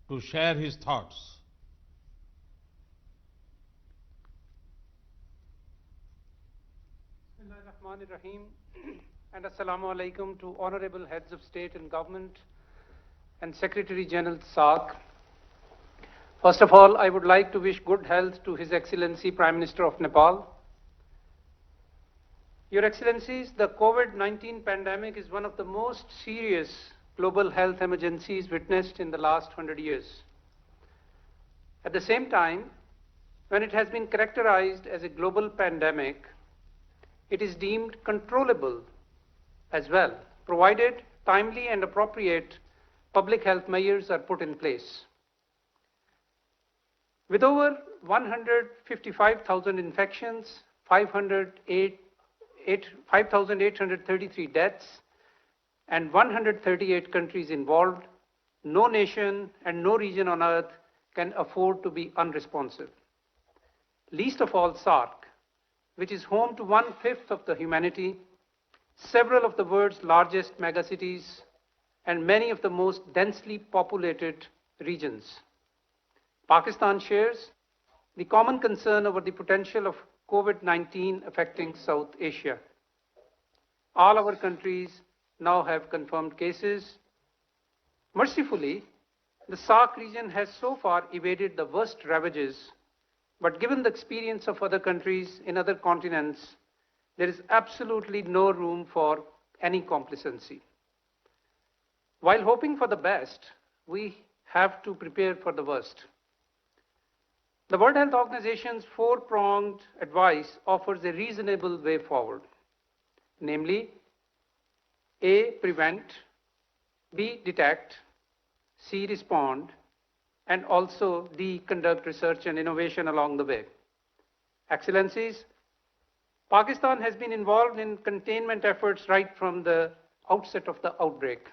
to share his thoughts. Bismillahirrahmanirrahim, and Assalamu alaikum to honorable heads of state and government and Secretary General Saarc. First of all, I would like to wish good health to His Excellency Prime Minister of Nepal. Your Excellencies, the COVID-19 pandemic is one of the most serious global health emergencies witnessed in the last 100 years. At the same time, when it has been characterized as a global pandemic, it is deemed controllable as well, provided timely and appropriate public health measures are put in place. With over 155,000 infections, 5,833 deaths, and 138 countries involved, no nation and no region on earth can afford to be unresponsive. Least of all Saarc, which is home to 1/5 of the humanity, several of the world's largest megacities, and many of the most densely populated regions. Pakistan shares the common concern over the potential of COVID-19 affecting South Asia. All our countries now have confirmed cases. Mercifully, the Saarc region has so far evaded the worst ravages, but given the experience of other countries in other continents, there is absolutely no room for any complacency. While hoping for the best, we have to prepare for the worst. The World Health Organization's four-pronged advice offers a reasonable way forward, namely, A, prevent, B, detect, C, respond, and also D, conduct research and innovation along the way. Excellencies, Pakistan has been involved in containment efforts right from the outset of the outbreak.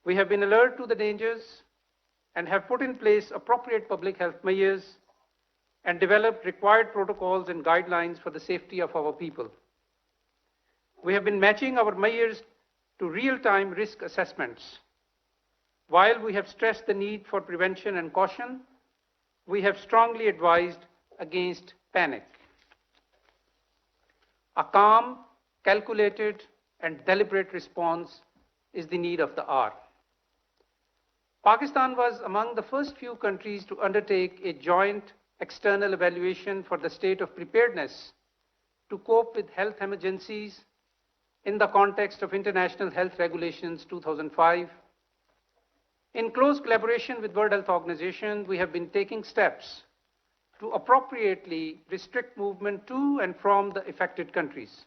We have been alert to the dangers and have put in place appropriate public health measures and developed required protocols and guidelines for the safety of our people. We have been matching our measures to real-time risk assessments. While we have stressed the need for prevention and caution, we have strongly advised against panic. A calm, calculated, and deliberate response is the need of the hour. Pakistan was among the first few countries to undertake a joint external evaluation for the state of preparedness to cope with health emergencies in the context of International Health Regulations 2005. In close collaboration with World Health Organization, we have been taking steps to appropriately restrict movement to and from the affected countries,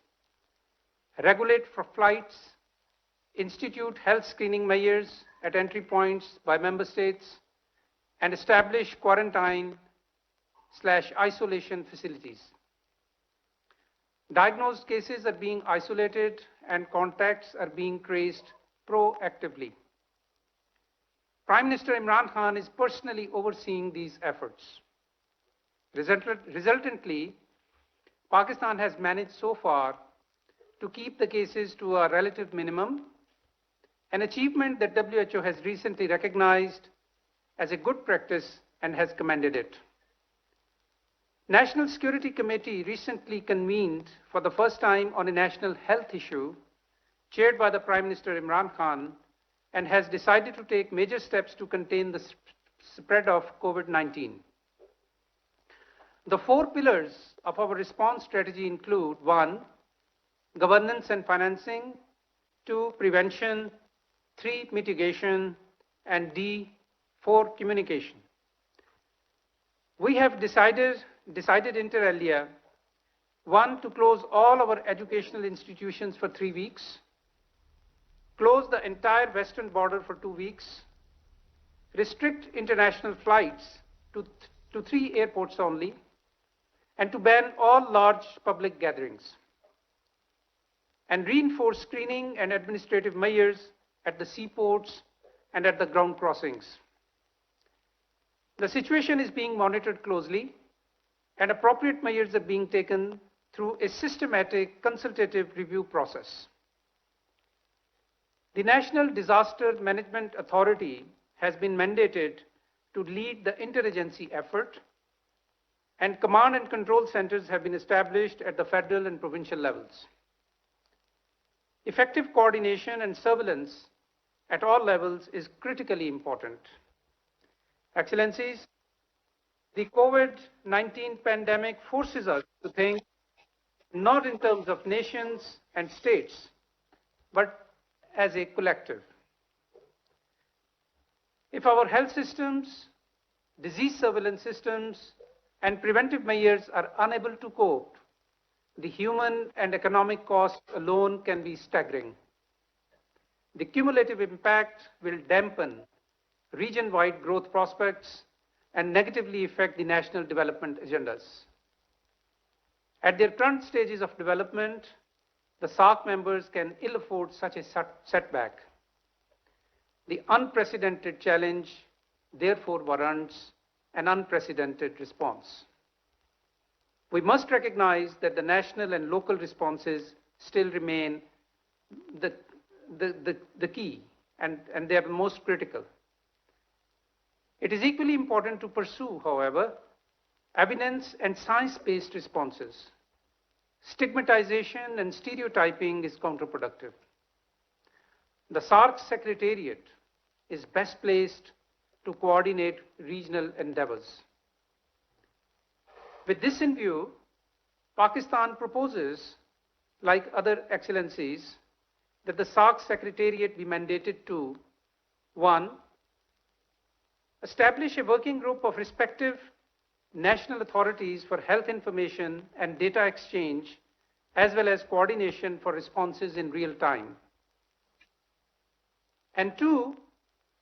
regulate for flights, institute health screening measures at entry points by member states, and establish quarantine/isolation facilities. Diagnosed cases are being isolated and contacts are being traced proactively. Prime Minister Imran Khan is personally overseeing these efforts. Resultantly, Pakistan has managed so far to keep the cases to a relative minimum, an achievement that WHO has recently recognized as a good practice and has commended it. National Security Committee recently convened for the first time on a national health issue, chaired by the Prime Minister Imran Khan, and has decided to take major steps to contain the spread of COVID-19. The 4 pillars of our response strategy include: 1, governance and financing; 2, prevention; 3, mitigation; and 4, communication. We have decided inter alia: 1, to close all our educational institutions for 3 weeks, close the entire western border for 2 weeks, restrict international flights to 3 airports only, and to ban all large public gatherings, and reinforce screening and administrative measures at the seaports and at the ground crossings. The situation is being monitored closely, and appropriate measures are being taken through a systematic consultative review process. The National Disaster Management Authority has been mandated to lead the interagency effort, and command and control centers have been established at the federal and provincial levels. Effective coordination and surveillance at all levels is critically important. Excellencies, the COVID-19 pandemic forces us to think not in terms of nations and states, but as a collective. If our health systems, disease surveillance systems, and preventive measures are unable to cope, the human and economic cost alone can be staggering. The cumulative impact will dampen region-wide growth prospects and negatively affect the national development agendas. At their current stages of development, the Saarc members can ill afford such a setback. The unprecedented challenge therefore warrants an unprecedented response. We must recognize that the national and local responses still remain the key, and they are the most critical. It is equally important to pursue, however, evidence and science-based responses. Stigmatization and stereotyping is counterproductive. The Saarc Secretariat is best placed to coordinate regional endeavors. With this in view, Pakistan proposes, like other excellencies, that the Saarc Secretariat be mandated to: 1, establish a working group of respective national authorities for health information and data exchange, as well as coordination for responses in real time. And 2,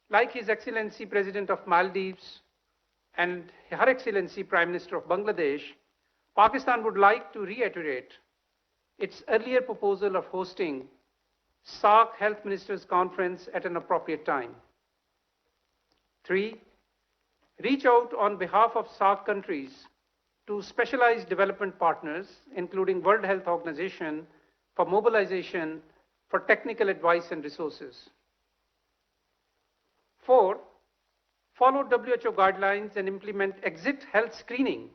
like His Excellency President of Maldives and Her Excellency Prime Minister of Bangladesh, Pakistan would like to reiterate its earlier proposal of hosting Saarc Health Ministers Conference at an appropriate time. 3, reach out on behalf of Saarc countries to specialized development partners, including World Health Organization, for mobilization for technical advice and resources. 4, follow WHO guidelines and implement exit health screening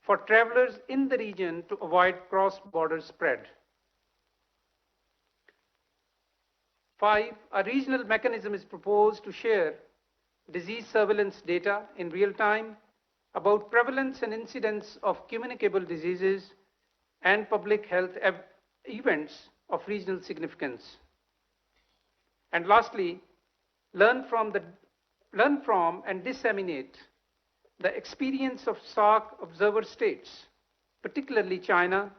for travelers in the region to avoid cross-border spread. 5, a regional mechanism is proposed to share disease surveillance data in real time about prevalence and incidence of communicable diseases and public health events of regional significance. And lastly, learn from and disseminate the experience of Saarc observer states, particularly China,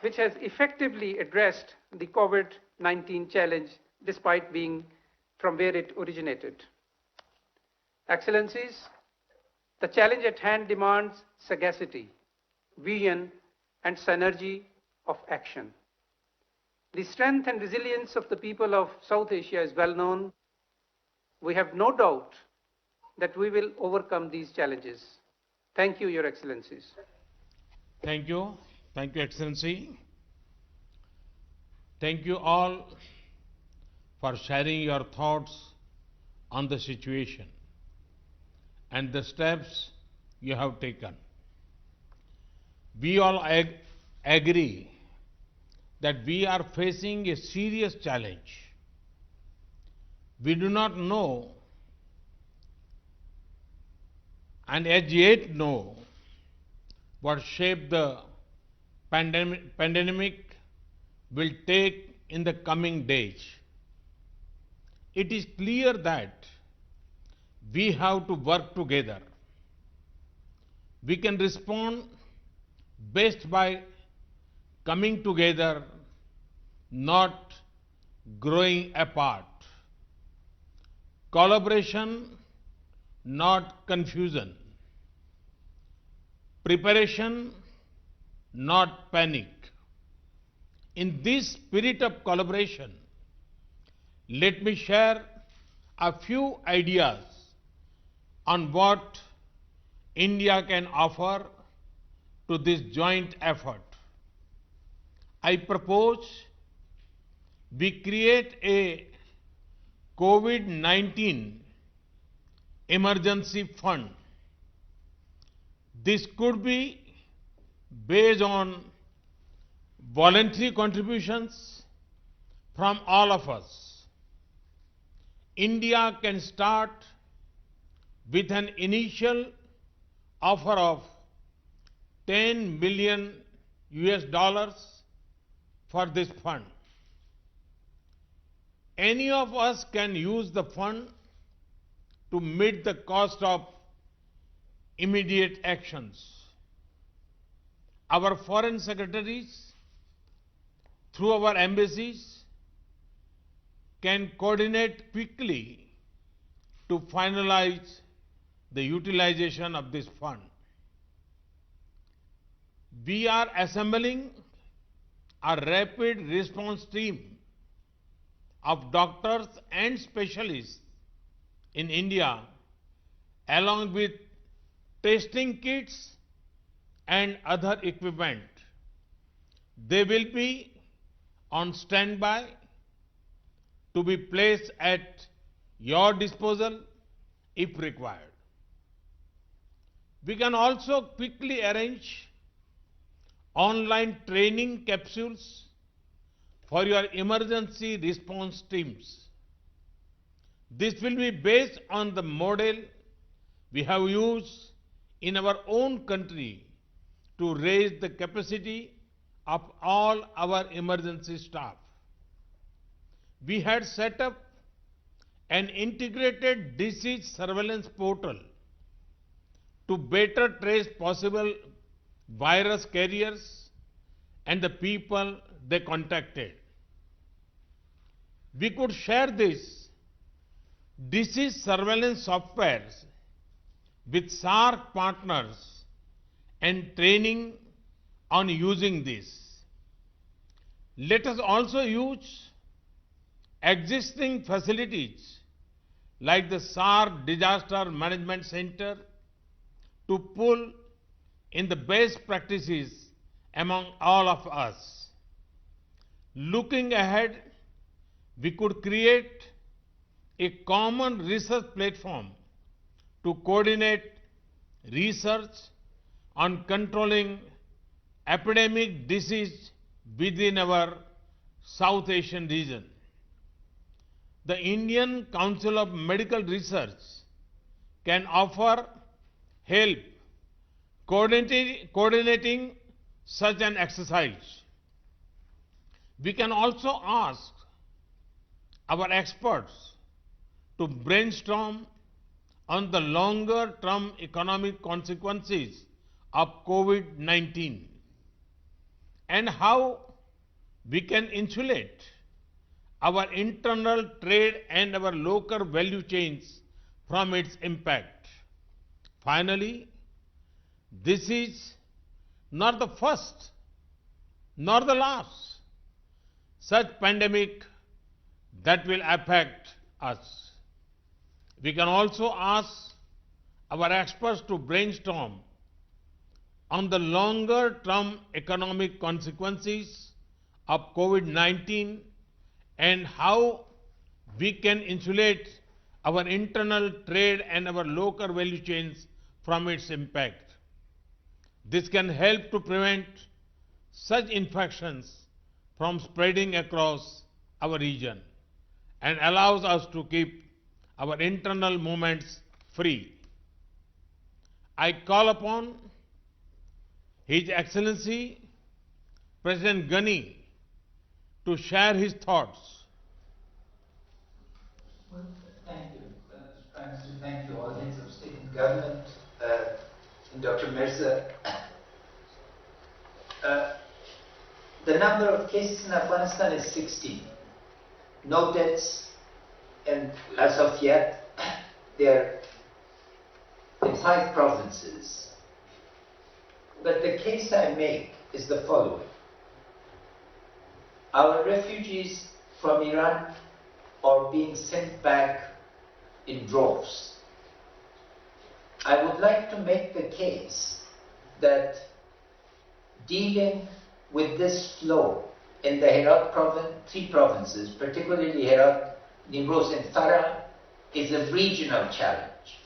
which has effectively addressed the COVID-19 challenge despite being from where it originated. Excellencies, the challenge at hand demands sagacity, vision, and synergy of action. The strength and resilience of the people of South Asia is well known. We have no doubt that we will overcome these challenges. Thank you, Your Excellencies. Thank you. Thank you, Excellency. Thank you all for sharing your thoughts on the situation and the steps you have taken. We all agree that we are facing a serious challenge. We do not know and as yet know what shape the pandemic will take in the coming days. It is clear that we have to work together. We can respond best by coming together, not growing apart. Collaboration, not confusion. Preparation, not panic. In this spirit of collaboration, let me share a few ideas on what India can offer to this joint effort. I propose we create a COVID-19 emergency fund. This could be based on voluntary contributions from all of us. India can start with an initial offer of $10 million for this fund. Any of us can use the fund to meet the cost of immediate actions. Our foreign secretaries, through our embassies, can coordinate quickly to finalize the utilization of this fund. We are assembling a rapid response team of doctors and specialists in India, along with testing kits and other equipment. They will be on standby to be placed at your disposal if required. We can also quickly arrange online training capsules for your emergency response teams. This will be based on the model we have used in our own country to raise the capacity of all our emergency staff. We had set up an integrated disease surveillance portal to better trace possible virus carriers and the people they contacted. We could share this disease surveillance software with Saarc partners and training on using this. Let us also use existing facilities like the Saarc Disaster Management Center to pull in the best practices among all of us. Looking ahead, we could create a common research platform to coordinate research on controlling epidemic disease within our South Asian region. the Indian Council of Medical Research can offer help coordinating such an exercise. We can also ask our experts to brainstorm on the longer term economic consequences of COVID-19 and how we can insulate our internal trade and our local value chains from its impact. Finally, this is not the first nor the last such pandemic that will affect us. We can also ask our experts to brainstorm on the longer term economic consequences of COVID-19 and how we can insulate our internal trade and our local value chains from its impact. This can help to prevent such infections from spreading across our region and allows us to keep our internal movements free. I call upon His Excellency President Ghani to share his thoughts. Well, thank you, Mr. Prime Minister. Thank you, all heads of state and government, and Dr. Mirza. The number of cases in Afghanistan is 16. No deaths, and as of yet, they're in 5 provinces. But the case I make is the following. Our refugees from Iran are being sent back in droves. I would like to make the case that dealing with this flow in the Herat province, 3 provinces, particularly Herat, Nimroz and Farah, is a regional challenge.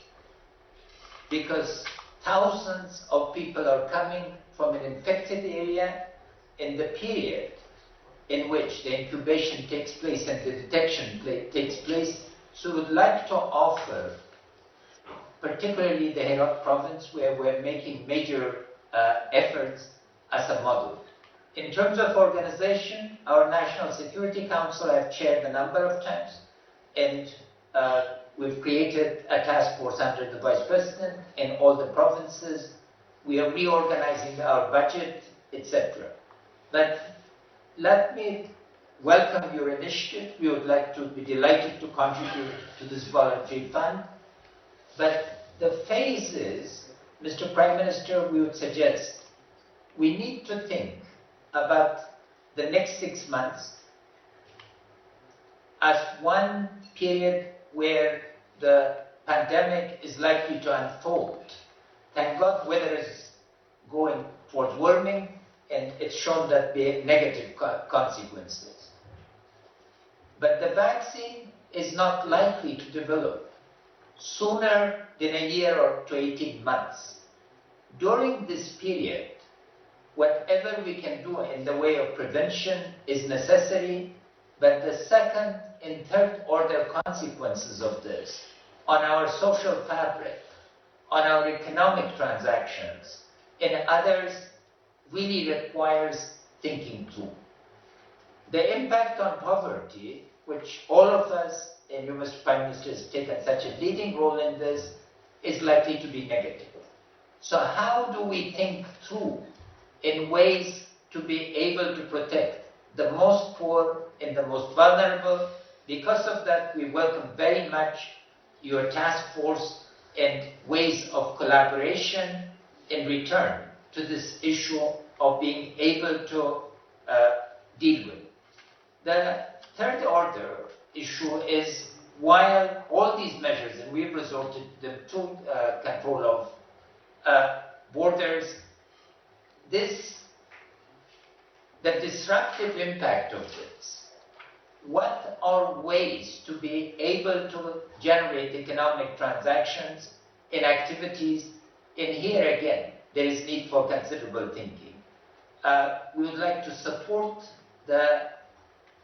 Because thousands of people are coming from an infected area in the period in which the incubation takes place and the detection takes place. So we would like to offer, particularly the Herat province, where we're making major efforts, as a model. In terms of organization, our National Security Council I've chaired a number of times, and we've created a task force under the Vice President in all the provinces. We are reorganizing our budget, etc. But let me welcome your initiative. We would like to be delighted to contribute to this voluntary fund. But the phases, Mr. Prime Minister, we would suggest we need to think about the next 6 months as one period where the pandemic is likely to unfold. Thank God weather is going towards warming, and it's shown that there are negative consequences. But the vaccine is not likely to develop sooner than a year or to 18 months. During this period, whatever we can do in the way of prevention is necessary, but the second and third order consequences of this on our social fabric, on our economic transactions, and others really requires thinking through. The impact on poverty, which all of us, and you, Mr. Prime Minister, has taken such a leading role in this, is likely to be negative. So how do we think through in ways to be able to protect the most poor and the most vulnerable? Because of that, we welcome very much your task force and ways of collaboration in return to this issue of being able to deal with. The third order issue is, while all these measures, and we've resorted to control of borders, the disruptive impact of this, what are ways to be able to generate economic transactions in activities? And here again, there is need for considerable thinking. We would like to support the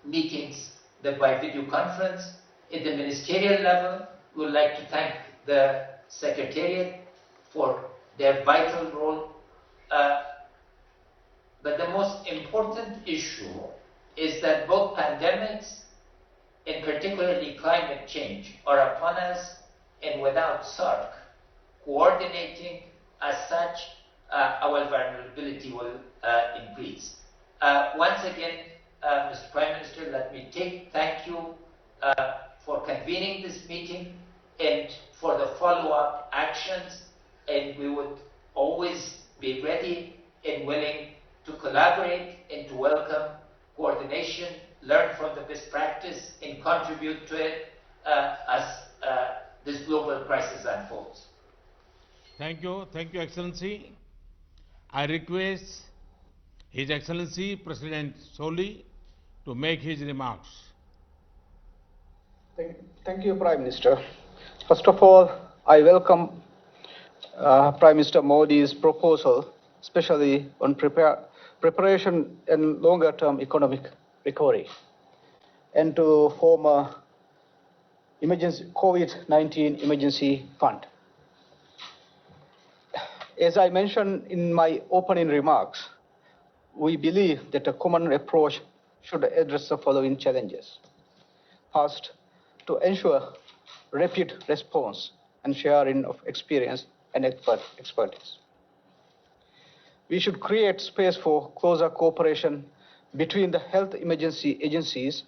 meetings by video conference, in the ministerial level, we would like to thank the Secretariat for their vital role. But the most important issue is that both pandemics, and particularly climate change, are upon us, and without Saarc coordinating as such, our vulnerability will increase. Once again, Mr. Prime Minister, let me thank you for convening this meeting and for the follow-up actions, and we would always be ready and willing to collaborate and to welcome coordination, learn from the best practice, and contribute to it as this global crisis unfolds. Thank you, Excellency. I request His Excellency President Soli to make his remarks. Thank you, Prime Minister. First of all, I welcome Prime Minister Modi's proposal, especially on preparation and longer-term economic recovery, and to form a COVID-19 emergency fund. As I mentioned in my opening remarks, we believe that a common approach should address the following challenges. First, to ensure rapid response and sharing of experience and expertise. We should create space for closer cooperation between the health emergency agencies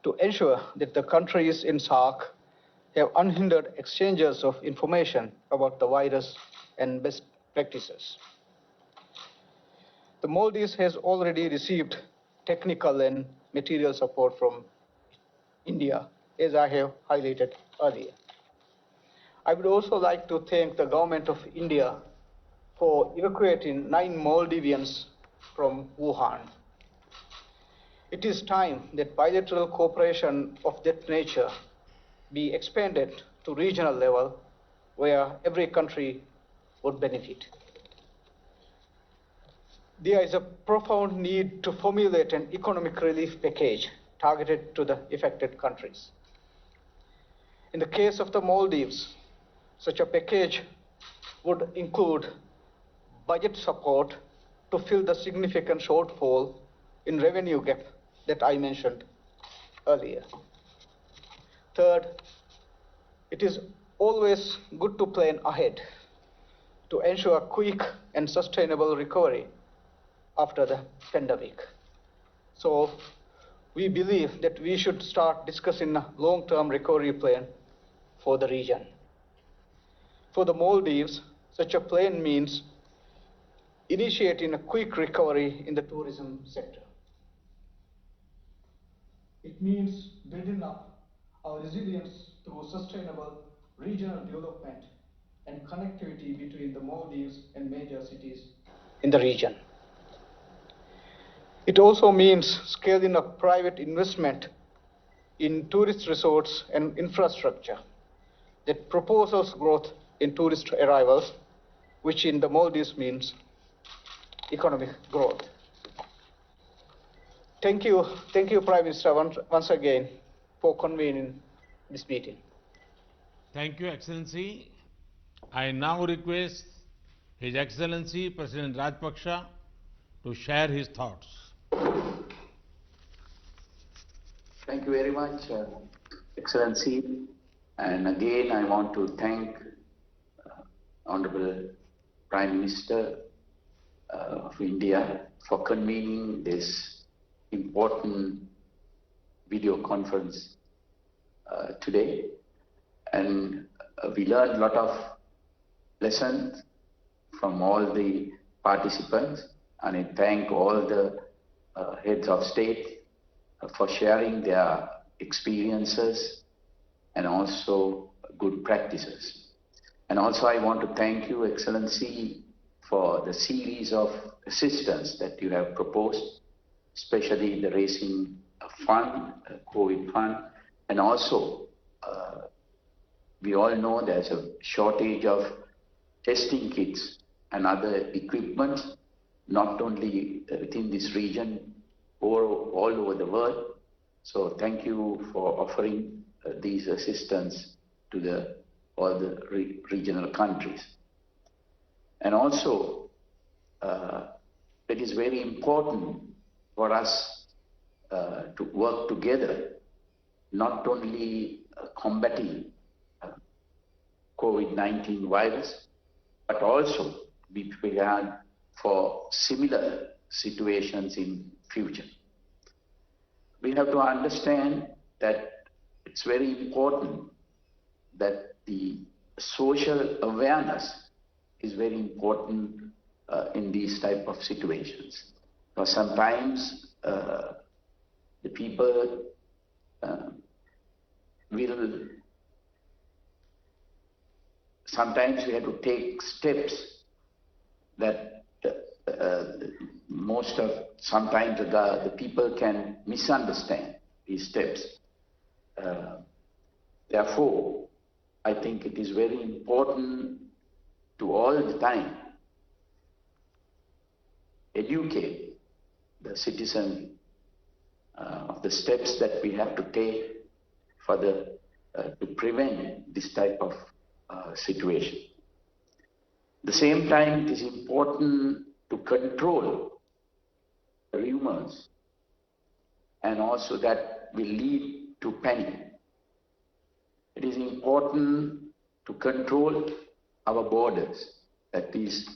to ensure that the countries in Saarc have unhindered exchanges of information about the virus and best practices. The Maldives has already received technical and material support from India, as I have highlighted earlier. I would also like to thank the government of India for evacuating 9 Maldivians from Wuhan. It is time that bilateral cooperation of that nature be expanded to regional level where every country would benefit. There is a profound need to formulate an economic relief package targeted to the affected countries. In the case of the Maldives, such a package would include budget support to fill the significant shortfall in revenue gap that I mentioned earlier. Third, it is always good to plan ahead to ensure quick and sustainable recovery after the pandemic. So we believe that we should start discussing a long-term recovery plan for the region. For the Maldives, such a plan means initiating a quick recovery in the tourism sector. It means building up our resilience through sustainable regional development and connectivity between the Maldives and major cities in the region. It also means scaling up private investment in tourist resorts and infrastructure that propels growth in tourist arrivals, which in the Maldives means economic growth. Thank you, Prime Minister, once again for convening this meeting. Thank you, Excellency. I now request His Excellency President Rajpaksha to share his thoughts. Thank you very much, Excellency. And again, I want to thank Honorable Prime Minister of India for convening this important video conference today. And we learned a lot of lessons from all the participants, and I thank all the heads of state for sharing their experiences and also good practices. And also I want to thank you, Excellency, for the series of assistance that you have proposed, especially the raising fund, COVID fund, and also we all know there's a shortage of testing kits and other equipment, not only within this region, or all over the world. So thank you for offering these assistance to all the regional countries. And also, it is very important for us to work together, not only combating COVID-19 virus, but also be prepared for similar situations in future. We have to understand that it's very important that the social awareness is very important in these type of situations. Because sometimes the people sometimes we have to take steps that sometimes the people can misunderstand these steps. Therefore, I think it is very important to all the time educate the citizen of the steps that we have to take for to prevent this type of situation. At the same time, it is important to control rumors, and also that will lead to panic. It is important to control our borders. That is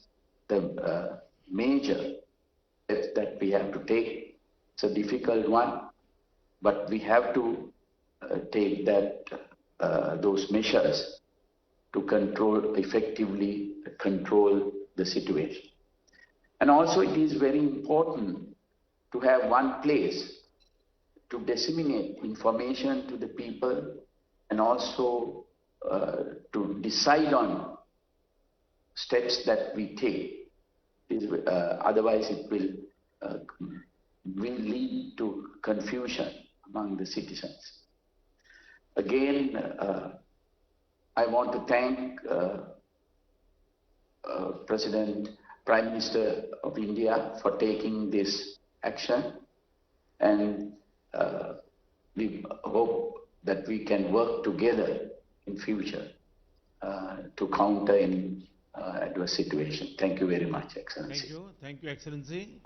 the major steps that we have to take. It's a difficult one, but we have to take those measures to effectively control the situation. And also it is very important to have one place to disseminate information to the people, and also to decide on steps that we take. Otherwise it will lead to confusion among the citizens. Again, I want to thank Prime Minister of India for taking this action, and we hope that we can work together in future to counter any adverse situation. Thank you very much, Excellency. Thank you, Excellency.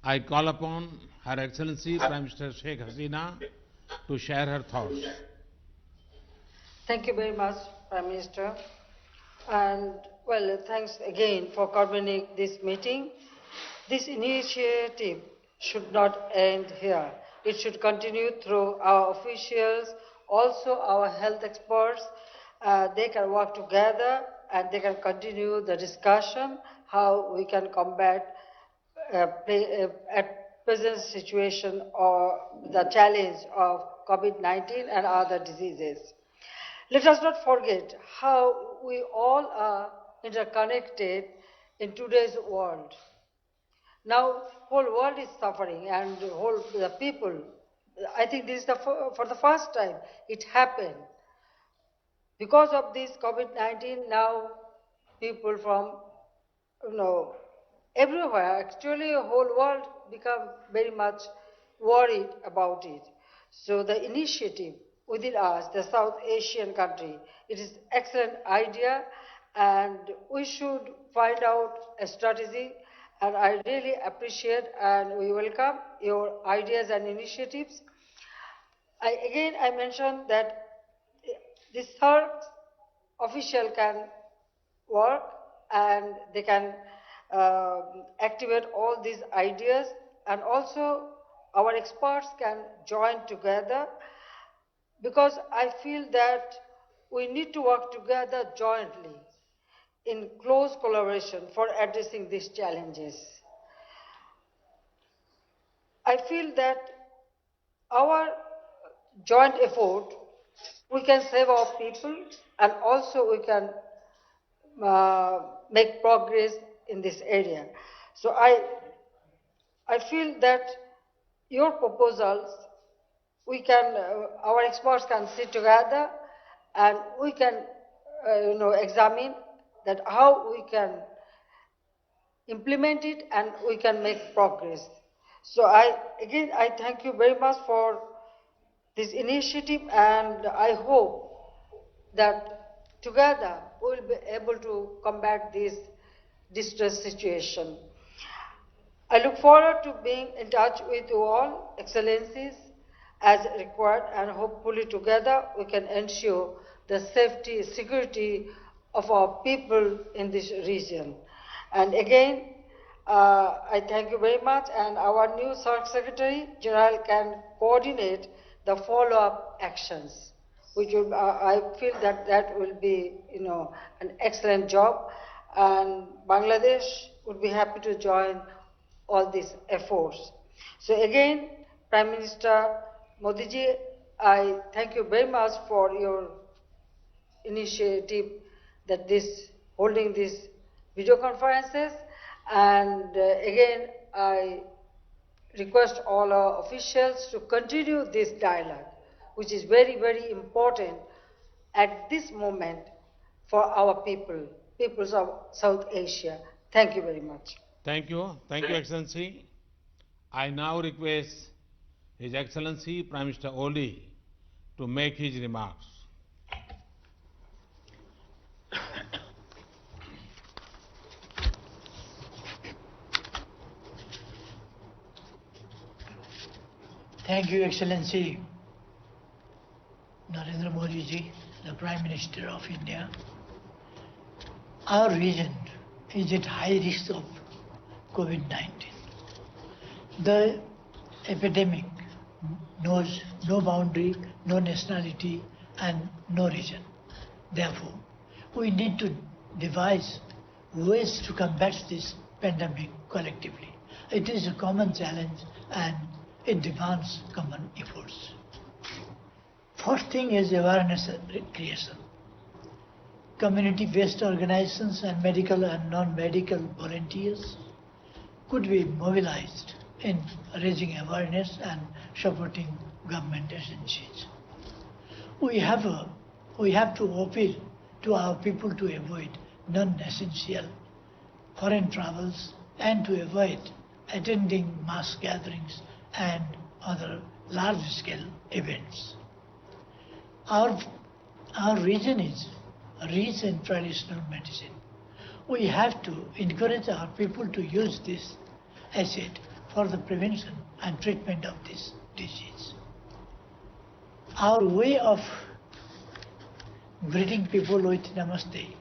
I call upon Her Excellency Prime Minister Sheikh Hasina to share her thoughts. Thank you very much, Prime Minister. And well, thanks again for convening this meeting. This initiative should not end here. It should continue through our officials, also our health experts. They can work together and they can continue the discussion how we can combat at present situation or the challenge of COVID-19 and other diseases. Let us not forget how we all are interconnected in today's world. Now, whole world is suffering, and the people. I think this is for the first time it happened. Because of this COVID-19, now people from everywhere, actually, the whole world become very much worried about it. So the initiative within us, the South Asian country, it is excellent idea, and we should find out a strategy, and I really appreciate and we welcome your ideas and initiatives. I mentioned that this third official can work and they can activate all these ideas, and also our experts can join together, because I feel that we need to work together jointly in close collaboration for addressing these challenges. I feel that our joint effort, we can save our people, and also we can make progress in this area. So I feel that your proposals, we can, our experts can sit together and we can, examine that how we can implement it and we can make progress. So I thank you very much for this initiative, and I hope that together we will be able to combat this distress situation. I look forward to being in touch with you all, Excellencies, as required, and hopefully together we can ensure the safety, security of our people in this region. And again, I thank you very much, and our new Saarc Secretary General can coordinate the follow-up actions, which will, I feel that that will be, an excellent job, and Bangladesh would be happy to join all these efforts. So again, Prime Minister Modi ji, I thank you very much for your initiative that holding these video conferences, and again I request all our officials to continue this dialogue, which is very, very important at this moment for our peoples of South Asia. Thank you very much. Thank you, Excellency. I now request His Excellency Prime Minister Oli to make his remarks. Thank you, Excellency Narendra Modi ji, the Prime Minister of India. Our region is at high risk of COVID-19. The epidemic knows no boundary, no nationality, and no region. Therefore, we need to devise ways to combat this pandemic collectively. It is a common challenge and it demands common efforts. First thing is awareness creation. Community-based organizations and medical and non-medical volunteers could be mobilized in raising awareness and supporting government agencies. We have to appeal to our people to avoid non-essential foreign travels and to avoid attending mass gatherings and other large-scale events. Our region is rich in traditional medicine. We have to encourage our people to use this asset for the prevention and treatment of this disease. Our way of greeting people with namaste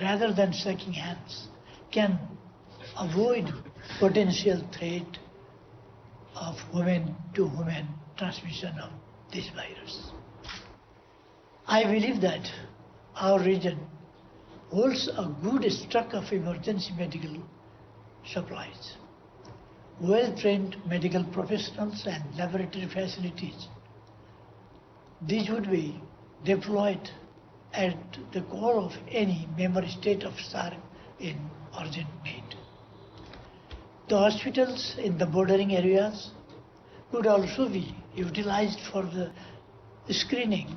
rather than shaking hands can avoid potential threat of human-to-human transmission of this virus. I believe that our region holds a good stock of emergency medical supplies, well-trained medical professionals and laboratory facilities. These would be deployed at the call of any member state of Saarc in urgent need. The hospitals in the bordering areas could also be utilized for the screening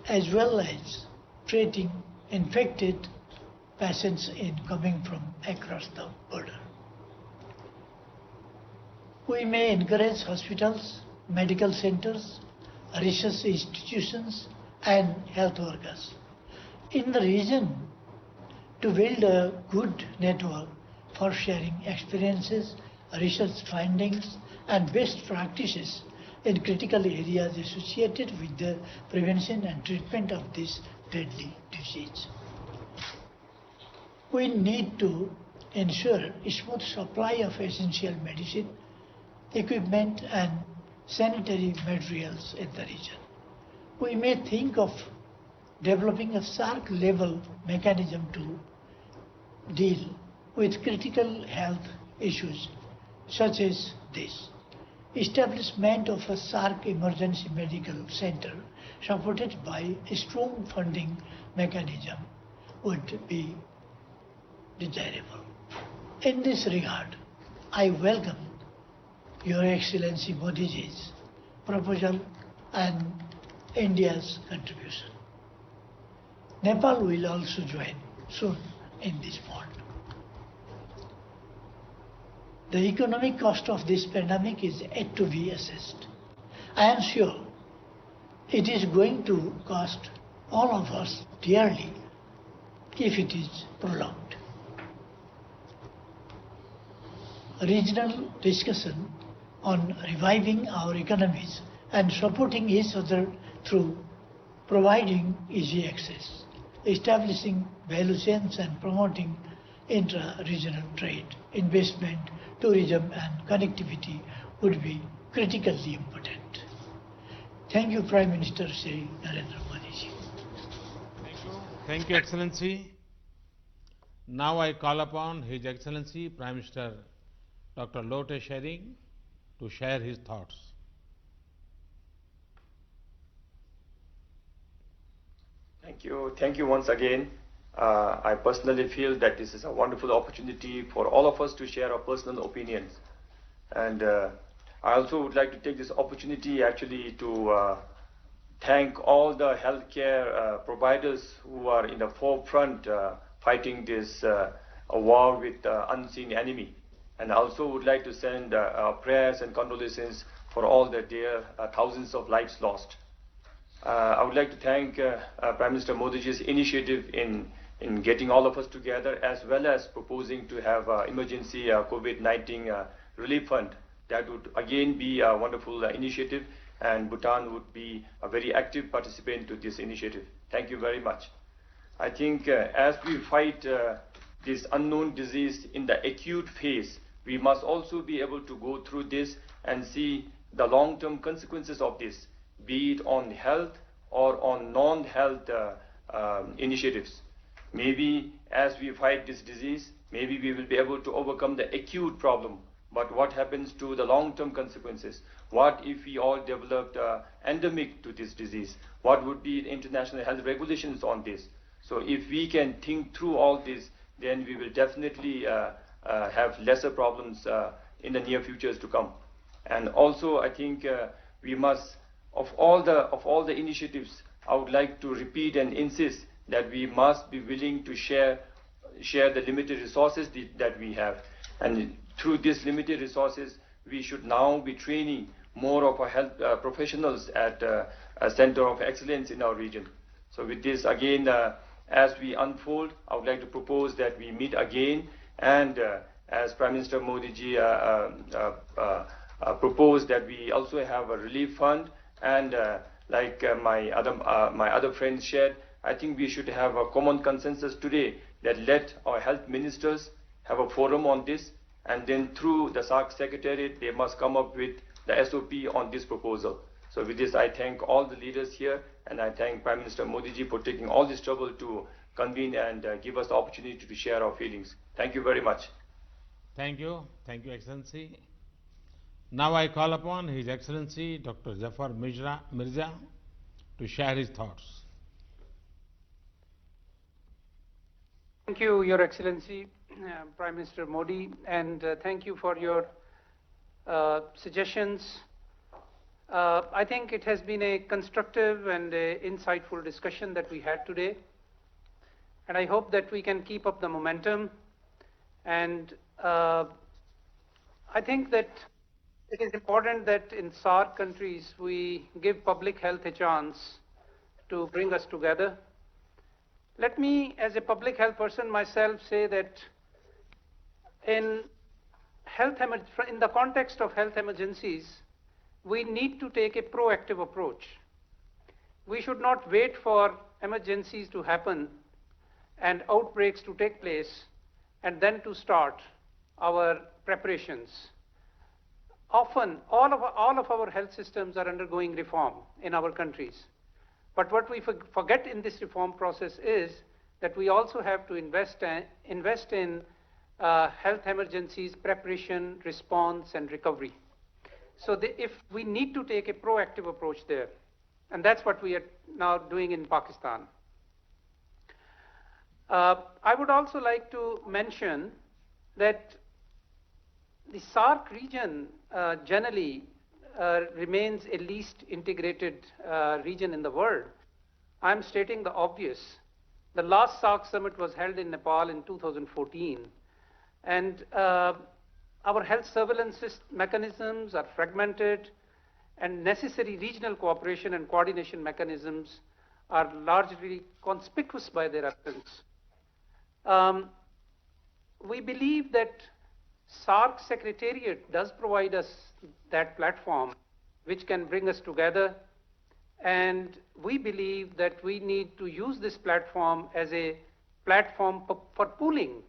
as well as treating infected patients coming from across the border. We may encourage hospitals, medical centers, research institutions, and health workers in the region to build a good network for sharing experiences, research findings, and best practices in critical areas associated with the prevention and treatment of this deadly disease. We need to ensure a smooth supply of essential medicine, equipment, and sanitary materials in the region. We may think of developing a Saarc-level mechanism to deal with critical health issues such as this. Establishment of a Saarc emergency medical center supported by a strong funding mechanism would be desirable. In this regard, I welcome Your Excellency Modi ji's proposal and India's contribution. Nepal will also join soon in this fund. The economic cost of this pandemic is yet to be assessed. I am sure it is going to cost all of us dearly if it is prolonged. Regional discussion on reviving our economies and supporting each other through providing easy access, establishing value chains and promoting intra-regional trade, investment, tourism and connectivity would be critically important. Thank you, Prime Minister Shri Narendra Modi ji. Thank you. Thank you, Excellency. Now I call upon His Excellency Prime Minister Dr. Lote Tshering to share his thoughts. Thank you once again. I personally feel that this is a wonderful opportunity for all of us to share our personal opinions. And I also would like to take this opportunity actually to thank all the healthcare providers who are in the forefront fighting this war with the unseen enemy. And I also would like to send prayers and condolences for all the dear thousands of lives lost. I would like to thank Prime Minister Modi's initiative in getting all of us together, as well as proposing to have emergency COVID-19 relief fund. That would again be a wonderful initiative, and Bhutan would be a very active participant to this initiative. Thank you very much. I think as we fight this unknown disease in the acute phase, we must also be able to go through this and see the long-term consequences of this, be it on health or on non-health initiatives. Maybe as we fight this disease, maybe we will be able to overcome the acute problem. But what happens to the long-term consequences? What if we all developed endemic to this disease? What would be the international health regulations on this? So if we can think through all this, then we will definitely have lesser problems in the near futures to come. And also, I think we must, of all the initiatives, I would like to repeat and insist that we must be willing to share the limited resources that we have. And through these limited resources, we should now be training more of our health professionals at a center of excellence in our region. So with this, again, as we unfold, I would like to propose that we meet again, and as Prime Minister Modi ji proposed, that we also have a relief fund, and like my other friends shared, I think we should have a common consensus today that let our health ministers have a forum on this, and then through the Saarc Secretariat, they must come up with the SOP on this proposal. So with this, I thank all the leaders here, and I thank Prime Minister Modi ji for taking all this trouble to convene and give us the opportunity to share our feelings. Thank you very much. Thank you. Thank you, Excellency. Now I call upon His Excellency Dr. Zafar Mirza to share his thoughts. Thank you, Your Excellency, Prime Minister Modi, and thank you for your suggestions. I think it has been a constructive and insightful discussion that we had today, and I hope that we can keep up the momentum. And I think that it is important that in Saarc countries we give public health a chance to bring us together. Let me, as a public health person myself, say that in the context of health emergencies, we need to take a proactive approach. We should not wait for emergencies to happen and outbreaks to take place and then to start our preparations. Often, all of our health systems are undergoing reform in our countries. But what we forget in this reform process is that we also have to invest in health emergencies, preparation, response, and recovery. So if we need to take a proactive approach there, and that's what we are now doing in Pakistan. I would also like to mention that the Saarc region generally remains a least integrated region in the world. I'm stating the obvious. The last Saarc summit was held in Nepal in 2014, and our health surveillance mechanisms are fragmented, and necessary regional cooperation and coordination mechanisms are largely conspicuous by their absence. We believe that Saarc Secretariat does provide us that platform which can bring us together, and we believe that we need to use this platform as a platform for pooling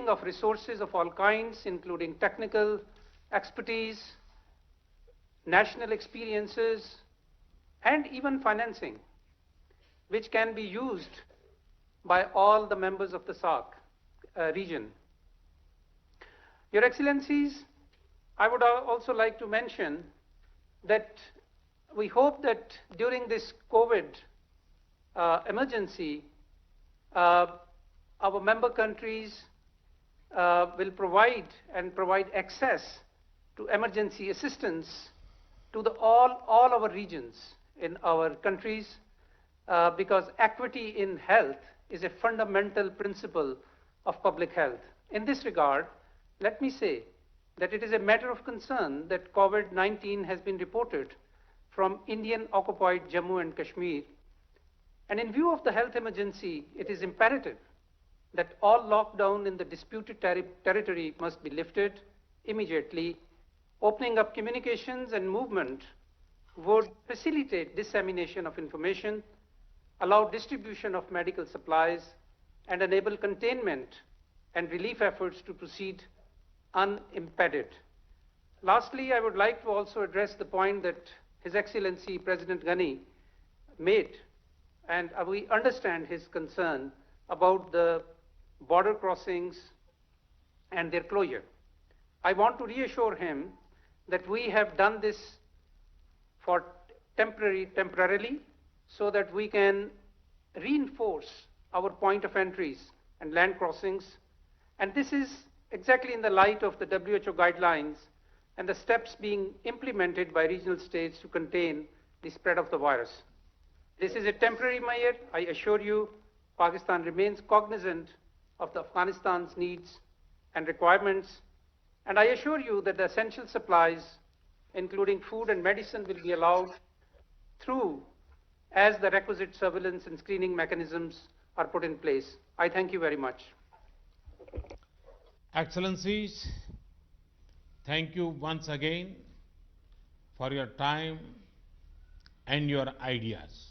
of resources of all kinds, including technical expertise, national experiences, and even financing, which can be used by all the members of the Saarc region. Your Excellencies, I would also like to mention that we hope that during this COVID emergency, our member countries will provide access to emergency assistance to all our regions in our countries, because equity in health is a fundamental principle of public health. In this regard, let me say that it is a matter of concern that COVID-19 has been reported from Indian-occupied Jammu and Kashmir. And in view of the health emergency, it is imperative that all lockdown in the disputed territory must be lifted immediately. Opening up communications and movement would facilitate dissemination of information, allow distribution of medical supplies, and enable containment and relief efforts to proceed unimpeded. Lastly, I would like to also address the point that His Excellency President Ghani made, and we understand his concern about the border crossings and their closure. I want to reassure him that we have done this for temporarily so that we can reinforce our point of entries and land crossings. And this is exactly in the light of the WHO guidelines and the steps being implemented by regional states to contain the spread of the virus. This is a temporary measure. I assure you, Pakistan remains cognizant of Afghanistan's needs and requirements, and I assure you that the essential supplies, including food and medicine, will be allowed through as the requisite surveillance and screening mechanisms are put in place. I thank you very much. Excellencies, thank you once again for your time and your ideas.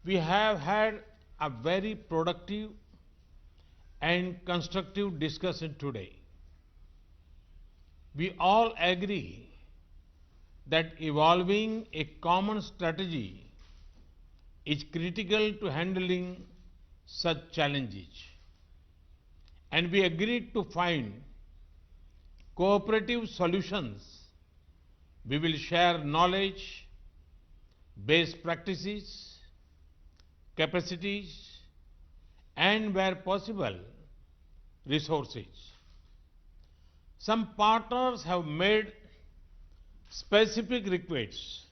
We have had a very productive and constructive discussion today. We all agree that evolving a common strategy is critical to handling such challenges. And we agreed to find cooperative solutions. We will share knowledge, best practices, capacities, and where possible, resources. Some partners have made specific requests,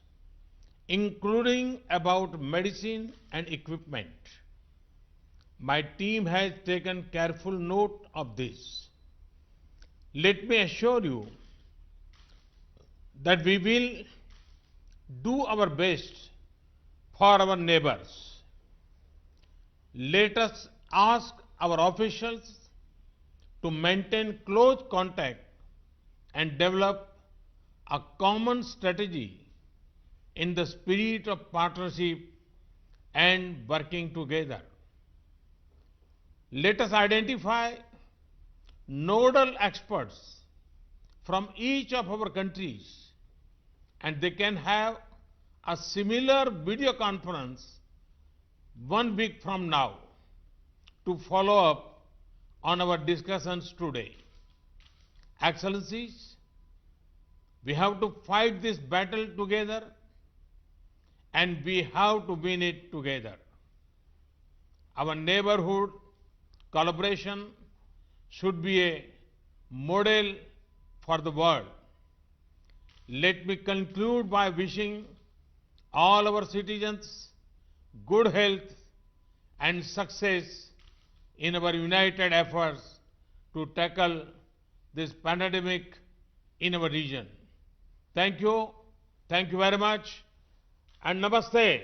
including about medicine and equipment. My team has taken careful note of this. Let me assure you that we will do our best for our neighbors. Let us ask our officials to maintain close contact and develop a common strategy in the spirit of partnership and working together. Let us identify nodal experts from each of our countries, and they can have a similar video conference 1 week from now to follow up on our discussions today. Excellencies, we have to fight this battle together, and we have to win it together. Our neighborhood collaboration should be a model for the world. Let me conclude by wishing all our citizens good health and success in our united efforts to tackle this pandemic in our region. Thank you very much, and Namaste.